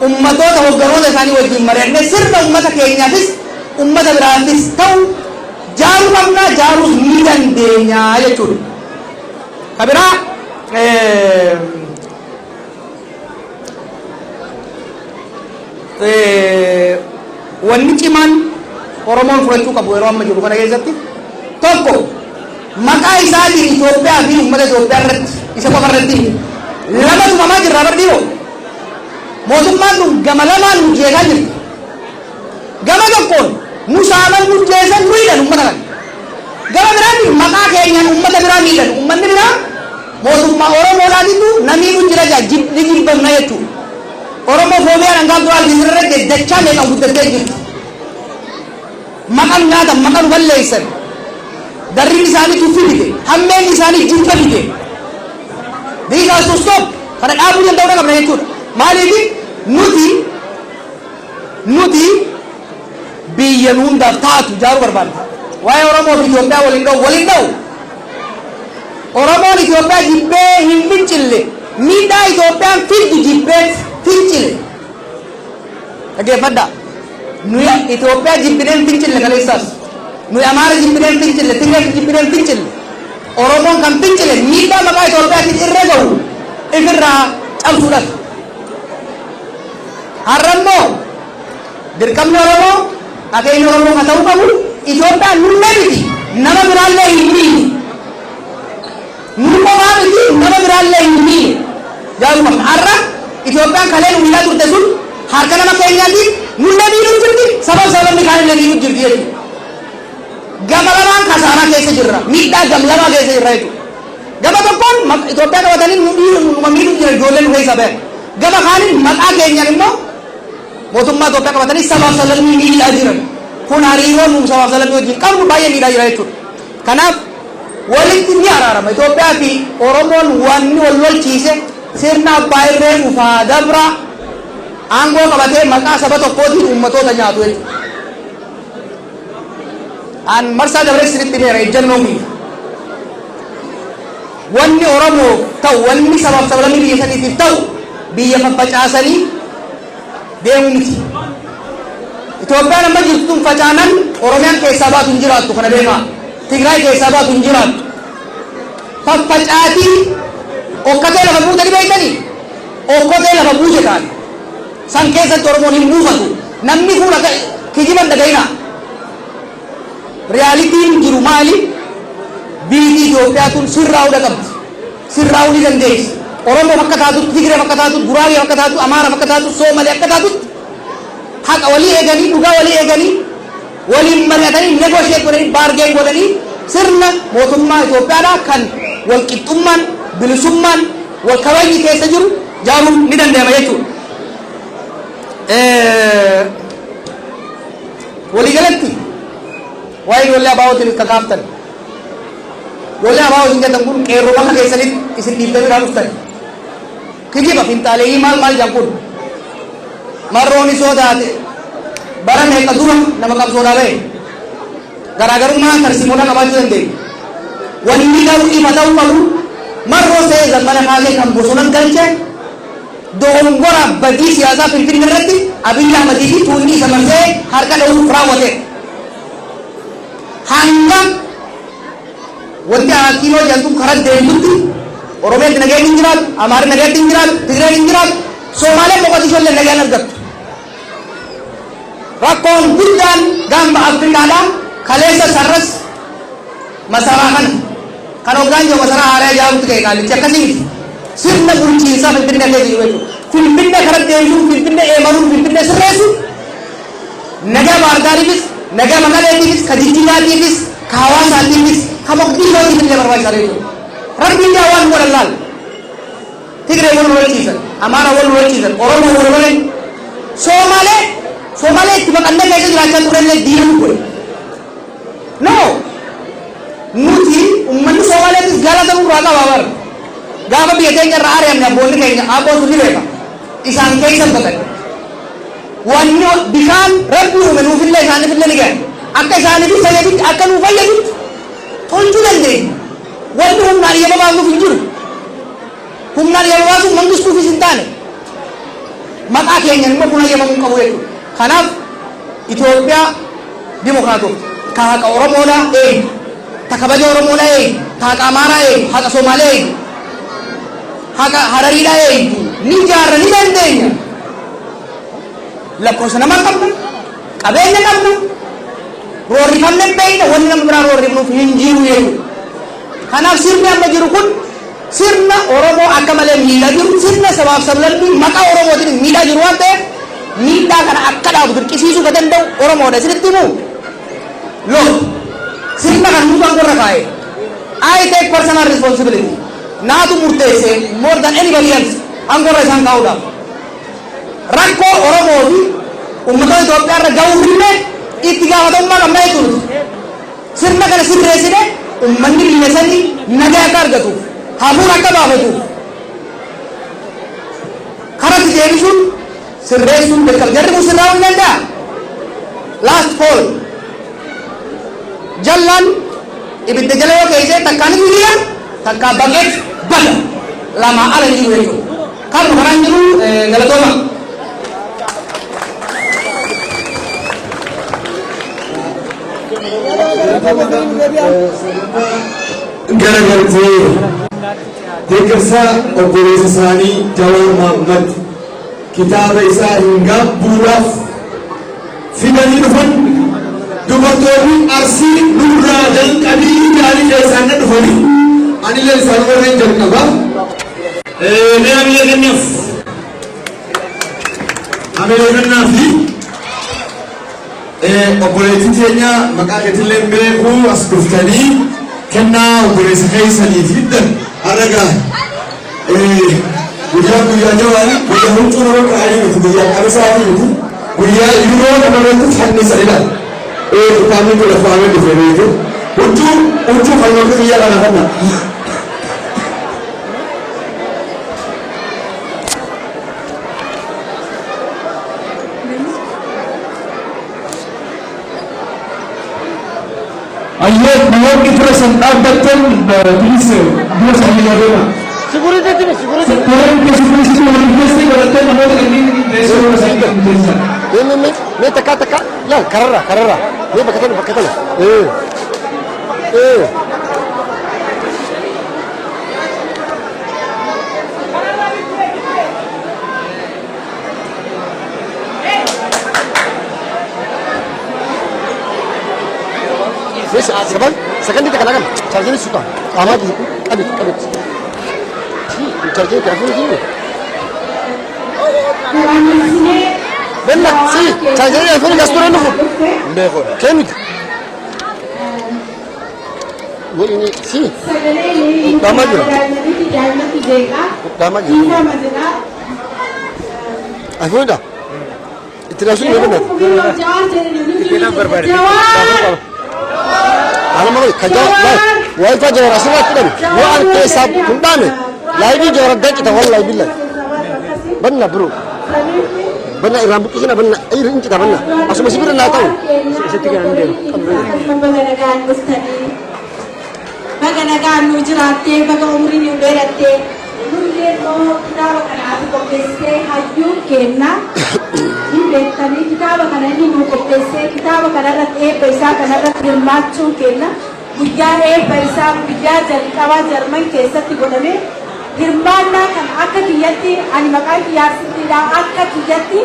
ummatoota hogganoota isaanii wajjin mari'annee sirna ummata keenyaafis ummata biraafis ta'u jaaruu qabnaa jaaruus ni dandeenyaa jechuudha. Kabiraa wanni cimaan Oromoon fudhachuu qabu yeroo amma jiru kana keessatti tokko maqaa isaatiin Itoophiyaa fi uummata Itoophiyaa irratti isa qofa irratti lama tumamaa jirra bardhiiroo mootummaan kun gama lamaan nu jeeqaa jirti. Gama tokkoon nu saaman nu jeesan nu hidhan uummata kana. Gama biraan maqaa keenyaan uummata biraa miidhan uummanni biraa mootummaa Oromoodhaatitu namni nu jira ni jibbamna jechuudha. Oromoo foobiyaan hangaan duraa irratti dachaa meeqan guddattee jirti. Maqaan nyaatan maqaan balleessan darriin isaanii tuffii bite hammeen isaanii jibba bite. These are to stop. Kana dhaabuu danda'uu qabna jechuudha. Maaliif nuti biyya nu hundaaf taatu jaaruu barbaadna. Waa'ee Oromoo fi Itoophiyaa waliin dha'u. Oromoon Itoophiyaa jibbee hin fincille. Miidhaa Itoophiyaan fiddu jibbee fincille. Dhaggeeffadhaa. Nuyi Itoophiyaa jibbineen fincille kaleessaas. Nuyi Amaara jibbineen fincille, Tigree jibbineen fincille. Oromoon kan fincille miidhaa maqaa Itoophiyaatiin irra gahu ifirraa cabsuudhaaf. Har'ammoo dirqamni Oromoo akeekni Oromoo kan ta'uu qabu Itoophiyaan nullee miti nama biraallee hin miine. Nu qofaa miti nama biraallee hin miine. Jaaruma har'a Itoophiyaan kalee nu miidhaa turte sun harka nama keenyaatiin nullee miidhuu jirti sababni kaanillee miidhuu jirti jechuudha. Gama lamaan kasaaraa keessa jirra. Miidhaa gam lamaa keessa jirra jechuudha. Gama tokkoon Itoophiyaa qabatanii numa miidhuu jira ijoolleen nu keessa bahe. Gama kaaniin maqaa keenyaan immoo mootummaa Itoophiyaa qabatanii sabaaf sablammii miidhaa jiran. Kun hariiroo nu sabaaf sablammii wajjin qabnu baay'ee miidhaa jira jechuudha. Kanaaf walitti ni araarama. Itoophiyaa fi Oromoon wanni wal lolchiise sirna abbaa irree dhufaa dabra aangoo qabatee maqaa saba tokkootiin uummatoota nyaatu jechuudha. An marsaa dabaree sirriitti dheera ejjennoo biyya. Wanni Oromoo ta'u wanni sabaaf sablammii biyya saniitiif ta'u biyya faffacaasanii deemuu miti. Itoophiyaan amma jirtu tun facaanan Oromiyaan keessaa baatu hin jiraattu kana beekaa. Tigraay keessaa baatu hin jiraattu. Faffacaatii okkotee lafa buutanii beektanii okkotee lafa buute taate. San keessatti Oromoon hin buufatu. Namni fuula kijiban dhaga'inaa. Realitiin jiru maali? Biyyi Itoophiyaa tun sirraa'uu qabdi. Sirraa'uu ni dandeessi. Oromoo akka taatutti, Tigree akka taatutti, Guraagee akka taatutti, Amaara akka taatutti, Soomalee akka taatutti haqa walii eeganii, dhugaa walii eeganii waliin mari'atanii negoosheet godhanii baargeen godhanii sirna mootummaa Itoophiyaadhaa kan wal qixxummaan bilisummaan wal kabajni keessa jiru jaaruun ni danda'ama jechuudha. Waliigalatti waa'ee ijoollee abaa'ootiin kakaaftan ijoollee abaa'oo isin jettan kun qeerroo bakka keessanitti isin dhiiftanii dhuftan kijiba finxaalee maal jedhan kun marroon isoo taate bara meeqa dura nama qabsoodhaa ba'e garaagarummaa tarsiimoodhaa qabaachuu dandeenya. Wanni garuu ifa ta'uu qabu marroo ta'ee zammana kaasee kan bosonan galchee dogongora badii siyaasaa Finfinnee irratti Abiy Ahmedii fi tuunni isa marsee harka dha'uuf raawwate. Hanga wanti Akiiloo jedhamtu karaa deemtutti Oromiyaatti nageenyi hin jiraatu, Amaarri nageenyi hin jiraatu, Tigreen hin jiraatu, Somaaleen Moqodishoo illee nagaan argattu. Rakkoon guddaan gamba Afrikaadhaa kaleessa sarras masaraa kana kan hoggaan jiru masaraa haaraa ijaaruutti ka'e qaalichi akkasii miti. Sirna bulchiinsaa Finfinnee keessa jiru jechuudha. Finfinnee karaa deemsuun, Finfinnee eemaruun, Finfinnee sirreessuun nagaa Baardaariifis, nagaa Maqaleetiifis, ka Jijjigaatiifis, ka Hawaasaatiifis, ka Moqdishootiif illee barbaachisaa jechuudha. Rabbiin yaa waan godhan laal. Tigree wal lolachiisan, Amaara wal lolachiisan, Oromoo wal lolan, Somaalee itti baqannee keessa jiraachaa turellee diinatu godhe. No! Nuti uummanni Somaaleetis gaalatama irraa qaba bara. Gaafa biyya keenya irraa ari'amne abboonni keenya abbootu ni beeka. Isaan keessa baqatan. Wanni bishaan rabbi uume nuufillee isaaniifillee ni gahe. Akka isaaniifis fayyaditti akka nuuf fayyaditti tolchuu dandeenya. Wanni humnaan yaba baasuuf hin jiru. Humnaan yaba baasuuf mangistuufis hin taane. Maqaa keenyan immoo kun hayyamamuu qabu jechuudha. Kanaaf Itoophiyaa dimokiraatota ka haqa Oromoodhaa eegu, ta kabaja Oromoodhaa eegu, ta haqa Amaaraa eegu, haqa Somaalee eegu, haqa Harariidhaa eegu ni ijaarra ni dandeenya. Lakkoofsa nama qabna, qabeenya qabna, roorrifamne beeyna wanni nama biraa roorrifnuuf hin jiru jechuudha. Kanaaf sirni amma jiru kun sirna Oromoo akka malee miidhaa jiru, sirna sabaaf sablammii maqaa Oromootiin miidhaa jiru waan ta'eef miidhaa kana akka dhaabu dirqisiisuu ka danda'u Oromoodha isinitti himu. Look, sirna kan nuti angorra kaa'e. I take personal responsibility. Naatu murteesse more than anybody else angorra isaan kaa'uudhaaf. Rakkoo Oromoo fi uummata Itoophiyaa irra ga'uu filme itti gaafatamummaa qabna jechuudha. Sirna kana sirreessine uummanni biyya sanii nagaa akka argatuuf, hafuura akka baafatuuf karatti deebisuun sirreessuun beekama. Jarri kun sirraa hin danda'a. Last call. Jallaan ibidda jala yoo keessa takkaan hin miidha, takkaan baqeet bada. Lamaa ala hin jiru jechuudha. Kan kanaan jiru galatooma. Garagaltee deeggarsa obboleessa isaanii Jawaar Mohaammed kitaaba isaa hin gaabbuudhaaf fidanii dhufan dubartoonni Arsii nurraa jalqabii gaarii keessaan dhufanii anillee isaan warreen jalqaba mee amila kennaaf fi obboleettii keenya maqaa keetillee beekuu as dhuftanii kennaa obboleessa keessanii fiddan harragaa guyyaa Jawaari guyyaa huccuu nama kaa'anii miti guyyaa qabsaatii miti guyyaa yeroo namarratti fannisanidha. Kami boleh faham di sini itu. Ucu kalau kerja kan. Ayat mau kita sentak betul tulis dua sekali lagi. Security tu, security. Sekarang security mesti berarti mau ini besok saya tulisan. Ini teka. Ya, karara. Ini pakai. Sekarang kita katakan, charger ini suka. Amat itu, kabit. Charger kerafun ini. بنا سي تاجرين فين قصدنا نفهم كم ويني سي دامج دامج أفودا التلاشون يبنا أنا ما كجار لا واي فجر رسمة كده وأنا كيساب كنداني لا يبي جار دك ده والله بالله بنا برو بنا إيران بكينا بنا إيران إنت بنا أسمع سبيل الله تاو ستيجي عندنا بغنا كان نجراتي بغا عمري نبرتي نولي تو كتاب كان عارف كوبسي هايو كنا يبتني كتاب كان ني كوبسي كتاب كان رات اي पैसा كان رات निर्माचो كنا बुझा ए पैसा बुझा जलकावा जर्मन केसति गोडने निर्माणना kan akka kiyatti ani maqaa kiyyaasiidha akka kiyatti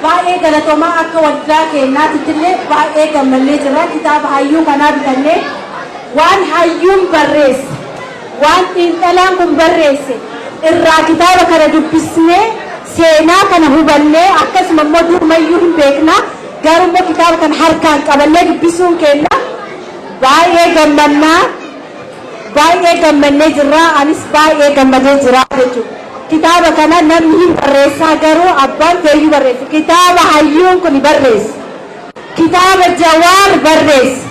baay'ee galatoma akka waddaa kennaatiille baay'ee gammallee jira kitaaba hayyuu kanaa bitanne waan hayyuun barreesse waan xiinxalaan kun barreesse irraa kitaaba kana dubbisnee seenaa kana hubannee akkasuma immoo durmayyuu hin beekna garuu immoo kitaaba kana harkaan qabannee dubbisuun kenna baay'ee gammannee jirra anis baay'ee gammadee jira jechuudha kitaaba kana namni hin barreessaa garuu abbaan feeyyuu barreesse kitaaba hayyuun kun barreesse kitaaba jawaar barreesse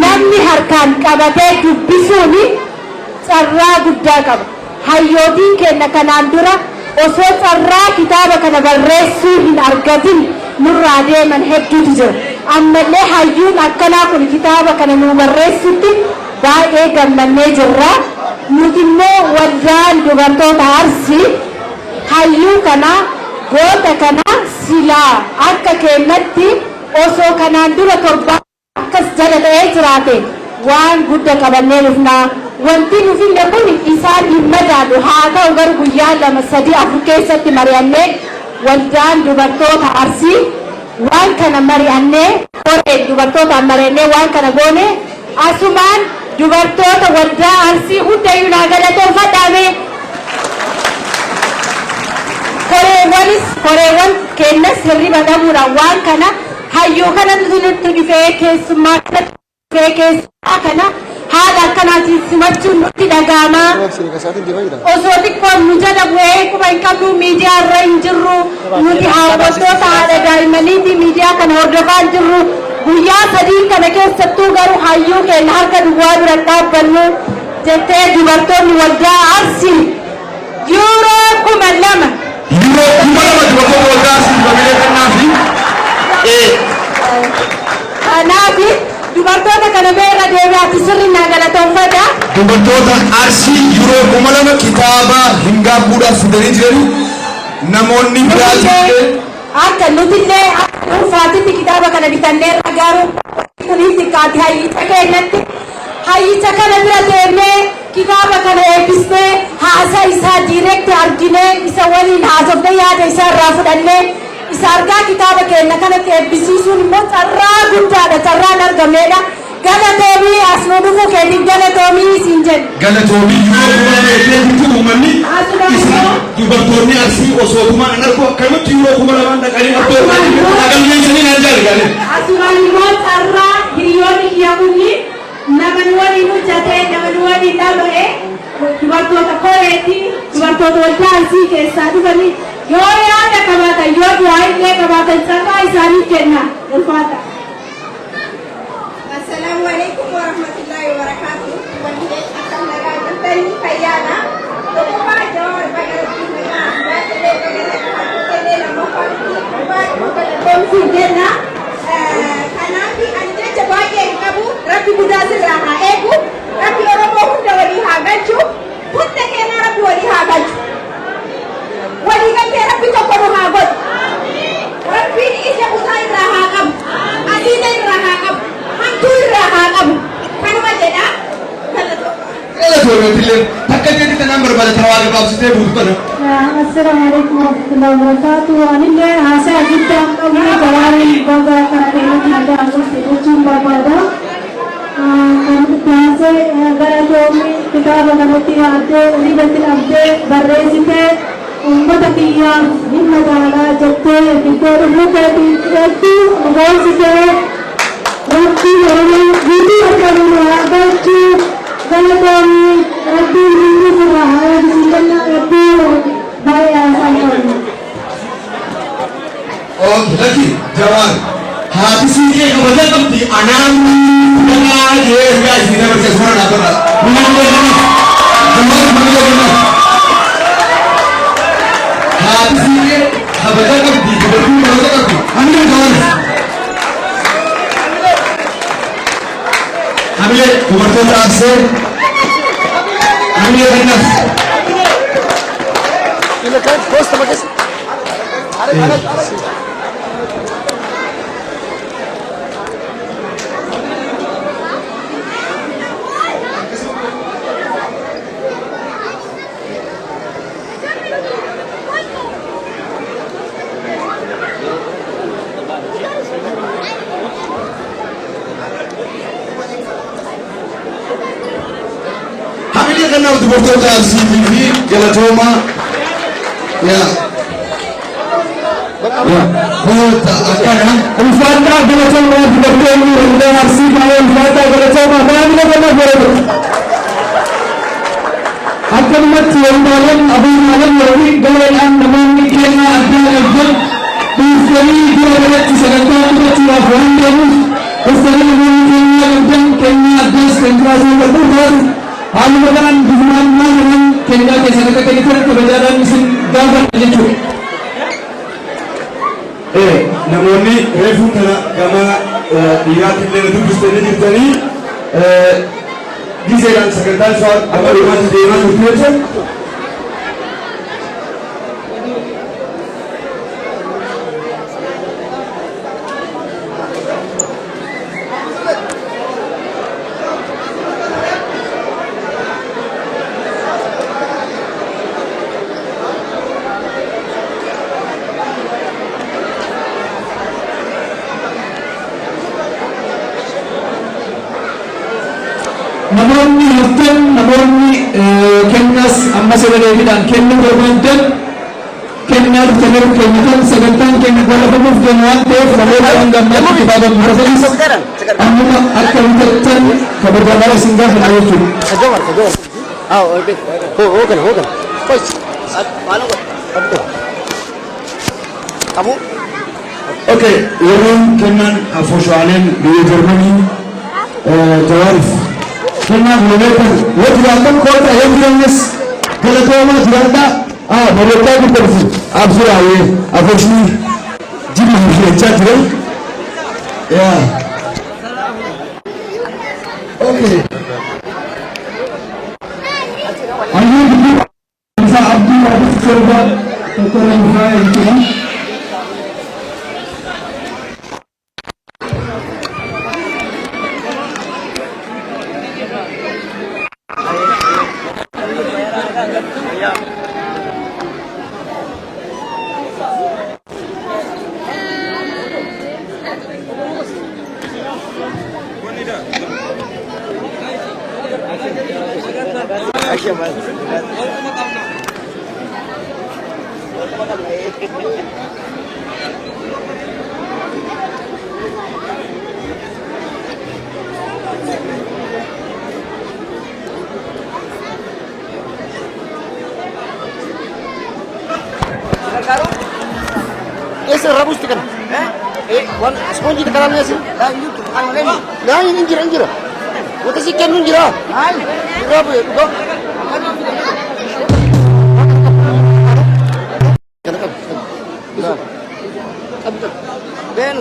namni harkaan qabatee dubbisuun carraa guddaa qaba hayyootiin kenna kanaan dura osoo carraa kitaaba kana barreessuu hin argatin nurraa deeman hedduutu jira ammallee hayyuun akkanaa kun kitaaba kana nu barreessutti baay'ee gammannee jirra nuti immoo waldaan dubartoota Arsii hayyuu kana goota kana silaa akka kennatti osoo kanaan dura torba akkas jala ta'ee jiraate waan guddaa qabannee dhufnaa wanti nuti kun isaan hin madaalu haa ta'u garuu guyyaa 2-3 keessatti mari'annee waldaan dubartoota Arsii waan kana mari'annee koree dubartootaan mari'annee waan kana goone asumaan dubartoota waldaa Arsii hundayyuu naa galatoomfadhaame koreewwan kennas hirriba dhabuudhaan waan kana hayyuu kana nuti dhufee keessummaa kana haala akkanaatiin simachuun nutti dhaga'ama osoo xiqqoon nu jala bu'ee quba hin qabnu miidiyaa irra hin jirru nuti hawwattoota haadha daa'immaniiti miidiyaa kana hordofaa hin jirru guyyaa 3 kana keessattuu garuu hayyuu keenya harka duwwaa bira dhaabbannu jettee dubartoonni waldaa Arsii yuuroo 2,000 dubartoota waldaa Arsii babilee kannaafi kanaafi dubartoota kana meerra deebi'aatti sirriin galatoomfadha dubartoota Arsii yuuroo 2,000 kitaaba hin gaabbuudhaaf fidanii jirani namoonni biraallee akka nutillee dhuunfaatitti kitaaba kana bitannee ragaaru kunis xiqqaati hayyicha kana bira deemnee kitaaba kana eebbisnee haasaa isaa diirekti arginee isa waliin haasofnee yaada isaa irraa fudhannee isa argaa kitaaba keenya kanatti eebbisiisuun immoo carraa guddaadha carraan argameedha galatoomii as nu dhufuu keetiin galatoomii siin jedhu galatoomii yoo uummanni dubartoonni Arsii osootumaan an argu akkamitti yoo 2,000 dhaqanii galmeessanii naan jaalladhe asumaan immoo carraa hiriyoonni kiyyamunni naman waliin hojjatee naman waliin dhaba'e dubartoota koreetti dubartoota waldaa Arsii keessaa dhufanii yoo yaada qabaatan yoo du'aa illee qabaatan carraa isaanii kenna ulfaata. Assalamu alaikum warahmatullahi wabarakatuh. Wanda akan naga tentang kayana. Dokupa jawab bagai kita. Bagai kita nama bagai komisi dena. Karena di anda sebagai kamu rapi buddha seraha egu rapi orang mau dah wali hagaju. Buddha kena rapi wali hagaju. Wali kan rapi toko hagot. Rapi ini sebuah raha kam. Adina raha kam. Assalamualaikum warahmatullahi wabarakatuh. Anile asa kita kami jawari bangga karena kita harus berjumpa pada kami kita mengerti ada libatin ada berresite ummata kiyyaa hin madaalaa jettee iddoo dhufeetii hedduu dhugoonsitee rabbii oromoo guutuu argamu haa galchuu galatoomii rabbii hundi sirraa haa eebbisu jenna rabbii baay'ee isaan qabu. Laki Jawar haati siikee kabaja qabdi anaan nagaa jee ergaa isin dabarsee suuraa dhaabata. Jawar malee jenna. Haati siikee kabaja qabdi dubartiin kabaja qabdi. Hamilee Jawar. Hamilee dubartoota absee. Hamilee kennas. Ini kan bos sama guys. Hamilee kennaaf dubartoota absii fi galatooma. Ya. Ulfaata galatooma dubartoonni waldaa arsii baay'ee ulfaata galatooma baay'ee nama godhatu. Akkanumatti waldaaleen abuumaaleen yookiin gareedhaan namoonni keenya addaa eeggan dhiiftanii dura galatti sagantaa fudhachuudhaaf waan deemuuf gosoonni namoonni keenya eeggan keenya addaas kan kaasuu qabu haaluma kanaan bifumaan maal keenyaa keessan akka kennitan kabajaadhaan isin gaafadha jechuudha. Namoonni reefuu kana gama dhiiraatti illee dubbistanii jirtanii gizeedhaan sagantaan isaa gama dhiiraatti deemaa turte jechuudha. namoonni haftan namoonni kennas amma sagalee kennu barbaadan kennaa dhufanii kennitan sagantaan keenya galafamuuf jenna waan ta'eef namoota hangammaa kitaaba murasanis ammuma akka bitattan kabajamaa isin gaafata jechuudha. Okay, yeroon kennan afooshaaleen biyya Jarmanii Jawaariif kennaan loleetan yoo jiraatan koota eeguudhaanis galatoomaa jiraadhaa bareedaa guddarsu absuraawee afooshii jiru hojjechaa jiran. Okay. Ayyuu guddaa isaa abdii waabis torba tokkorra dhufaa jechuudha. Ese rabus tekan. Wan sponji tekan ni sih. Nah ini injira. Wata sih kan injira. Berapa ya? Dua. Ben.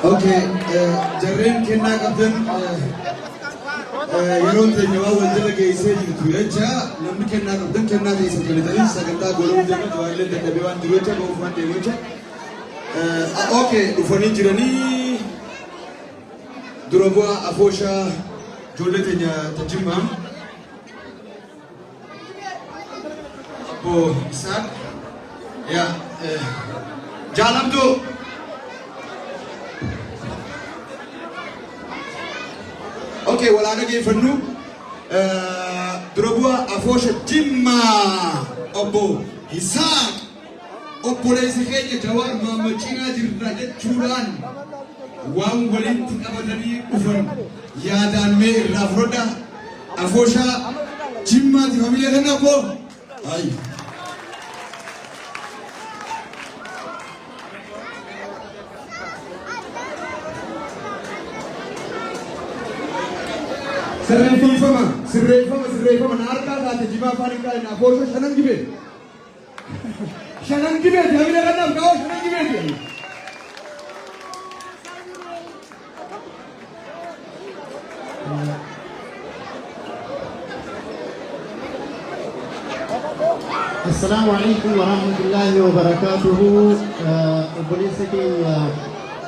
Okay, jarreen kennaa qabdan yeroo teenyawaa waldala geessee jirtu jecha namni kennaa qabdan kennaa keessa kennitanii sagantaa gooluu deema jawaarlee dadhabee waan jiru jecha ba'uuf waan deemu jecha. Okay, dhufanii jiranii dura bu'aa afooshaa ijoollee teenya tajjimmaa abbo Isaaq yaa jaalamtuu. Okay, wala dhaggeeffannu dura bu'aa afoosha Jimmaa obbo Isaaq obboleessa keenya Jawaar Mohammad cinaa jirra jechuudhaan waan walitti qabatanii dhufan yaadaan mee irraa fudhadha afoosha Jimmaati familia kana obbo ayi. Sirreeffama na harkaa taate jimaa afaan hin qaadne afoosha shanan gibee. Shanan gibee jamila kannaaf kaa'oo shanan gibee. السلام عليكم ورحمة الله وبركاته. أبوليسكي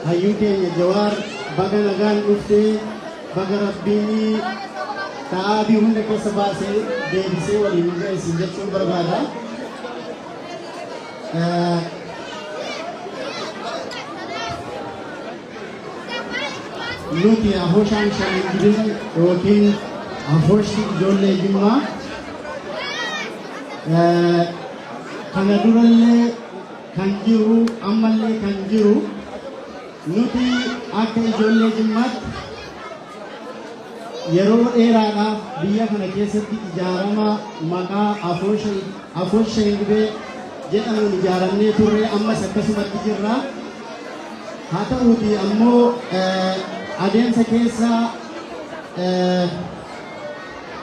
هيوكي جوار بغن غان أفتي بغن ربيني تابي هندك سباسي ديبسي وليمجا سنجتشون بربادا نوتي أهوشان شانجرين وكين أهوشي جولي جمع kana durallee kan jiru ammallee kan jiru nuti akka ijoollee Jimmaatti yeroo dheeraadhaaf biyya kana keessatti ijaarama maqaa Afoosha Ingibee jedhamuun ijaaramnee turre ammas akkasumatti jirra. Haa ta'uuti ammoo adeemsa keessa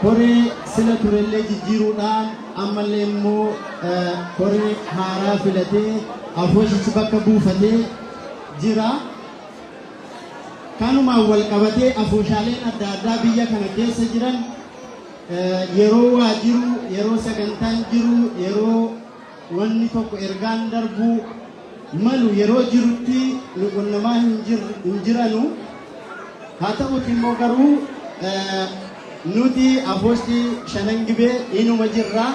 koree sila turellee jijjiiruudhaan ammallee immoo koree haaraa filatee Afooshichi bakka buufatee jira. Kanumaan wal qabatee afooshaaleen adda addaa biyya kana keessa jiran yeroo waa jiru, yeroo sagantaan jiru, yeroo wanni tokko ergaan darbuu malu yeroo jirutti nuqunnamaa hin jiranu. Haa ta'uuti immoo garuu nuti Afooshti shanan gibee inuma jirra.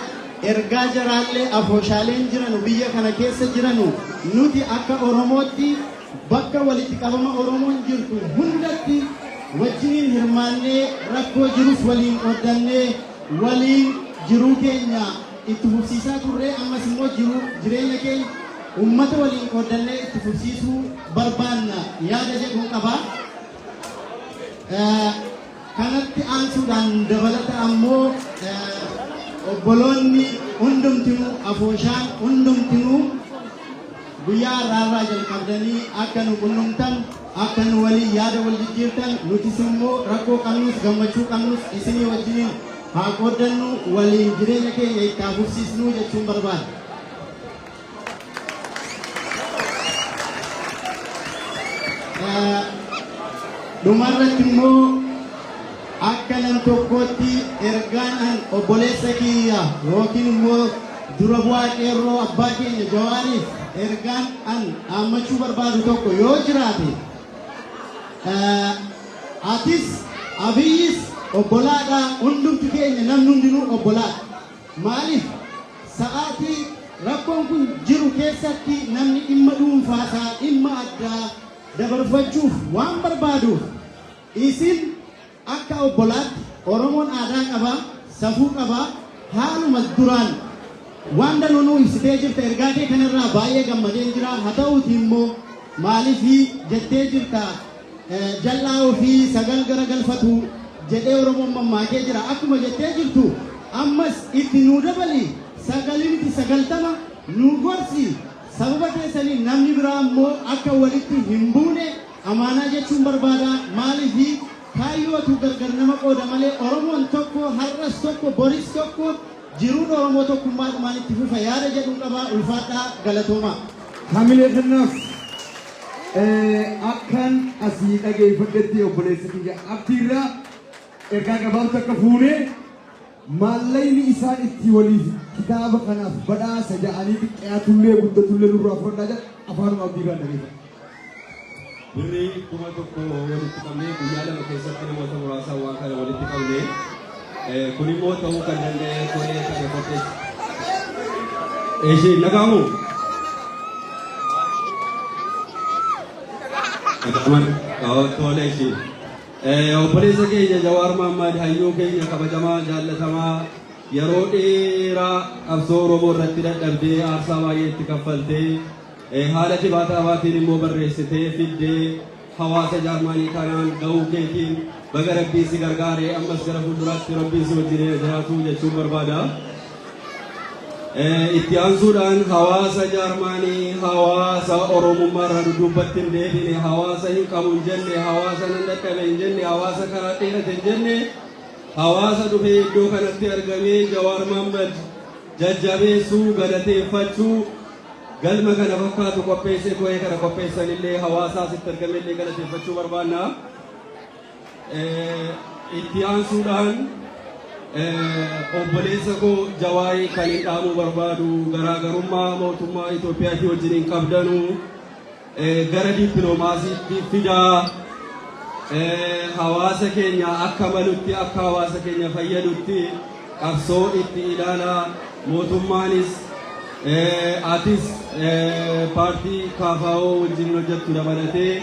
Ergaa jaraallee afooshaaleen jiranu biyya kana keessa jiranu nuti akka Oromootti bakka walitti qabama Oromoon jirtu hundatti wajjiniin hirmaannee rakkoo jirus waliin qoddannee waliin jiruu keenya itti fufsiisaa turre ammas immoo jireenya keenya ummata waliin qoddannee itti fufsiisuu barbaanna yaada jedhu qaba. Kanatti aansuudhaan dabalata ammoo obboloonni hundumtinuu afooshaan hundumtinuu guyyaa irraa jalqabdanii akka nu qunnamtan akka nu waliin yaada wal jijjiirtan nutis immoo rakkoo qabnus gammachuu qabnus isinii wajjiniin haa qooddannu waliin jireenya keenya itti haa fufsiisnu jechuun barbaada. Dhumarratti immoo akka nam tokkotti ergaan obboleessa kiyya yookiin immoo dura bu'aa qeerroo abbaa keenya Jawaariif ergaan dhaammachuu barbaadu tokko yoo jiraate atis Abiyyis obbolaadha hundumti keenya namni hundinuu obbolaadha. Maaliif sa'aatii rakkoon kun jiru keessatti namni dhimma dhuunfaasaa dhimma addaa dabarfachuuf waan barbaaduuf isin akka obbolaatti Oromoon aadaa qaba, safuu qaba, haaluma duraan waan danuu ibsitee jirta ergaa kee kanarraa baay'ee gammadeen jira. Haa ta'uuti immoo maaliif jettee jirta jal'aa ofii sagal garagalfatu jedhee Oromoon mammaakee jira. Akkuma jettee jirtu ammas itti nuu dabali sagalinti 90 nu gorsi. Sababa keessanii namni biraa immoo akka walitti hin buune amaanaa jechuun barbaada. Maaliif kaayyootu gargar nama qooda malee Oromoon tokko har'as tokko boris tokko jiruun Oromoo tokkummaadhumaan itti fufa yaada jedhu qabaa. Ulfaadhaa galatoomaa. Hamilee kanaaf akkan asii dhageeffadhetti obboleessa kiyya abdiirraa ergaa gabaabtu akka fuunee maallayni isaan itti waliif kitaaba kanaaf badhaasa ja'anii xiqqaatullee guddatullee nurraa fudhadhaa jedha afaanuma abdiirraa dhageeffadha. Birrii kuma tokko walitti qabnee guyyaa lama keessatti namoota muraasaa waan kana walitti qabnee kun immoo ta'uu kan danda'e koree kana qopheesse. Ishee nagaamu. Nagaaman tole ishee. Obboleessa keenya Jawaar Mohammad hayyuu keenya kabajamaa jaallatamaa yeroo dheeraa qabsoo Oromoo irratti dadhabdee aarsaa baay'ee itti kaffaltee haala dhibaataawaatiin immoo barreessitee fiddee hawaasa jaarmaanii kanaan ga'uu keetiin baga rabbiin si gargaaree ammas gara fuulduraatti rabbiin si wajjin jiraatu jechuun barbaada. Itti aansuudhaan hawaasa jaarmaanii hawaasa Oromummaa irraa duddubbatti hin deebine hawaasa hin qabu hin jenne hawaasa nan dadhabe hin jenne hawaasa karaa dheerate hin jenne hawaasa dhufee iddoo kanatti argamee Jawaar Mohammad jajjabeessuu galateeffachuu galma kana fakkaatu qopheessee koree kana qopheessanillee hawaasaa sitti argamellee galateeffachuu barbaanna. Itti aansuudhaan obboleessa koo Jawaarii kan hin dhaamuu barbaadu garaagarummaa mootummaa Itoophiyaatii wajjin qabdanu gara dippiloomaasiitti fidaa hawaasa keenya akka malutti akka hawaasa keenya fayyadutti qabsoo itti ilaalaa mootummaanis atis paartii KFO wajjin hojjettu dabalatee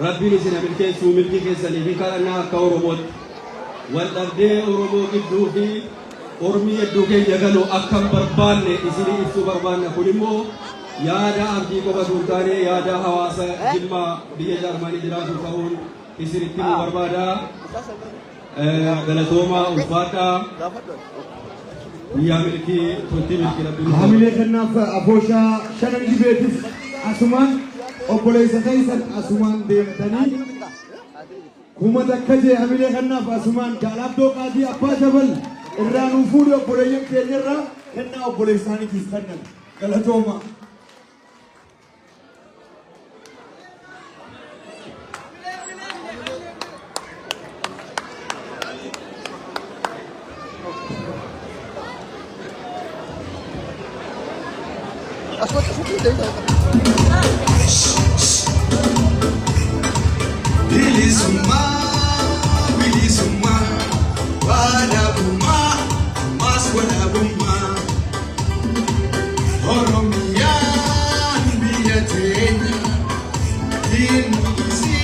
rabbiin isin milkeessuu milkii keessanii fi kadhannaa akka Oromootti wal dhabdee Oromoo gidduu fi Oromii hedduu keenya galuu akka hin barbaanne isinii ibsuu barbaanna. Kun immoo yaada abdii qofa osoo hin taane yaada hawaasa Jimmaa biyya Jaarmanii jiraatu ta'uun isinitti himuu barbaada. Galatoomaa ulfaadhaa. Guyyaa milkii tontii milkii rabbiin. Hamilee kanaaf abooshaa shanan dibeetiif asumaan obboleessa keessan asumaan deemtanii kuma takka jee hamilee kanaaf asumaan jaalabdoo qaatii abbaa jabal irraa nuu fuudhi obboleeyyan keenyarraa kennaa obboleessaaniitiif kennan galatooma. Bilisuma, bilisuma, wadabuma, mas wadabuma. Oromiyaan biyya teenya, diinisi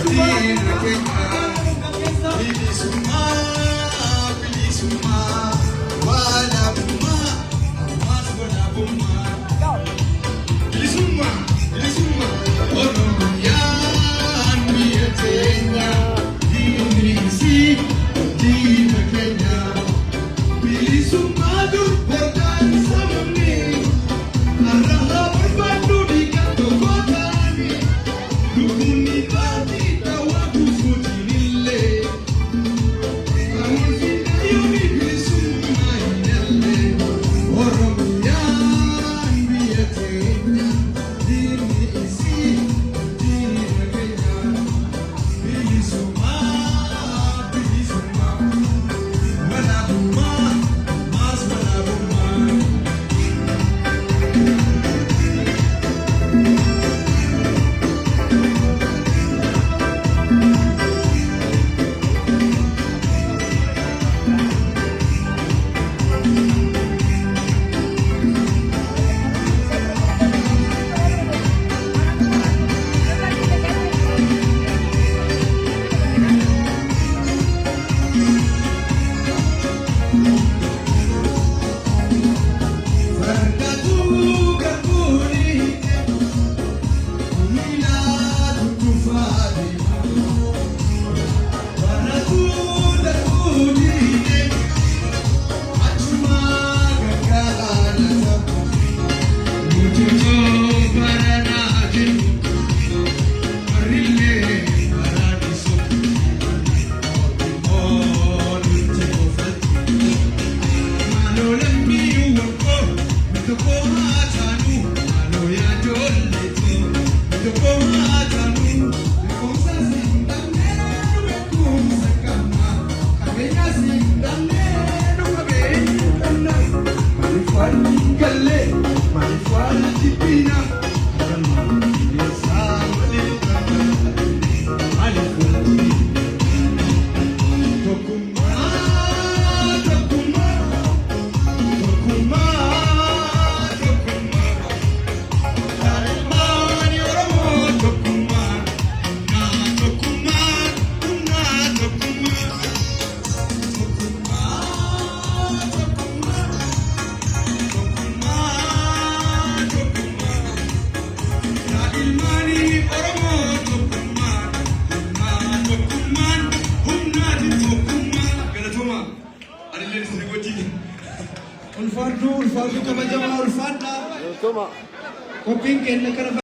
diina keenya. Bilisuma, bilisuma, wadabuma, mas wadabuma. Bilisuma, bilisuma, Oromiyaan biyya teenya. Allen sirri wajjin. Ulfaadhu kabajamaa ulfaadhaa. Qophiin keenya kana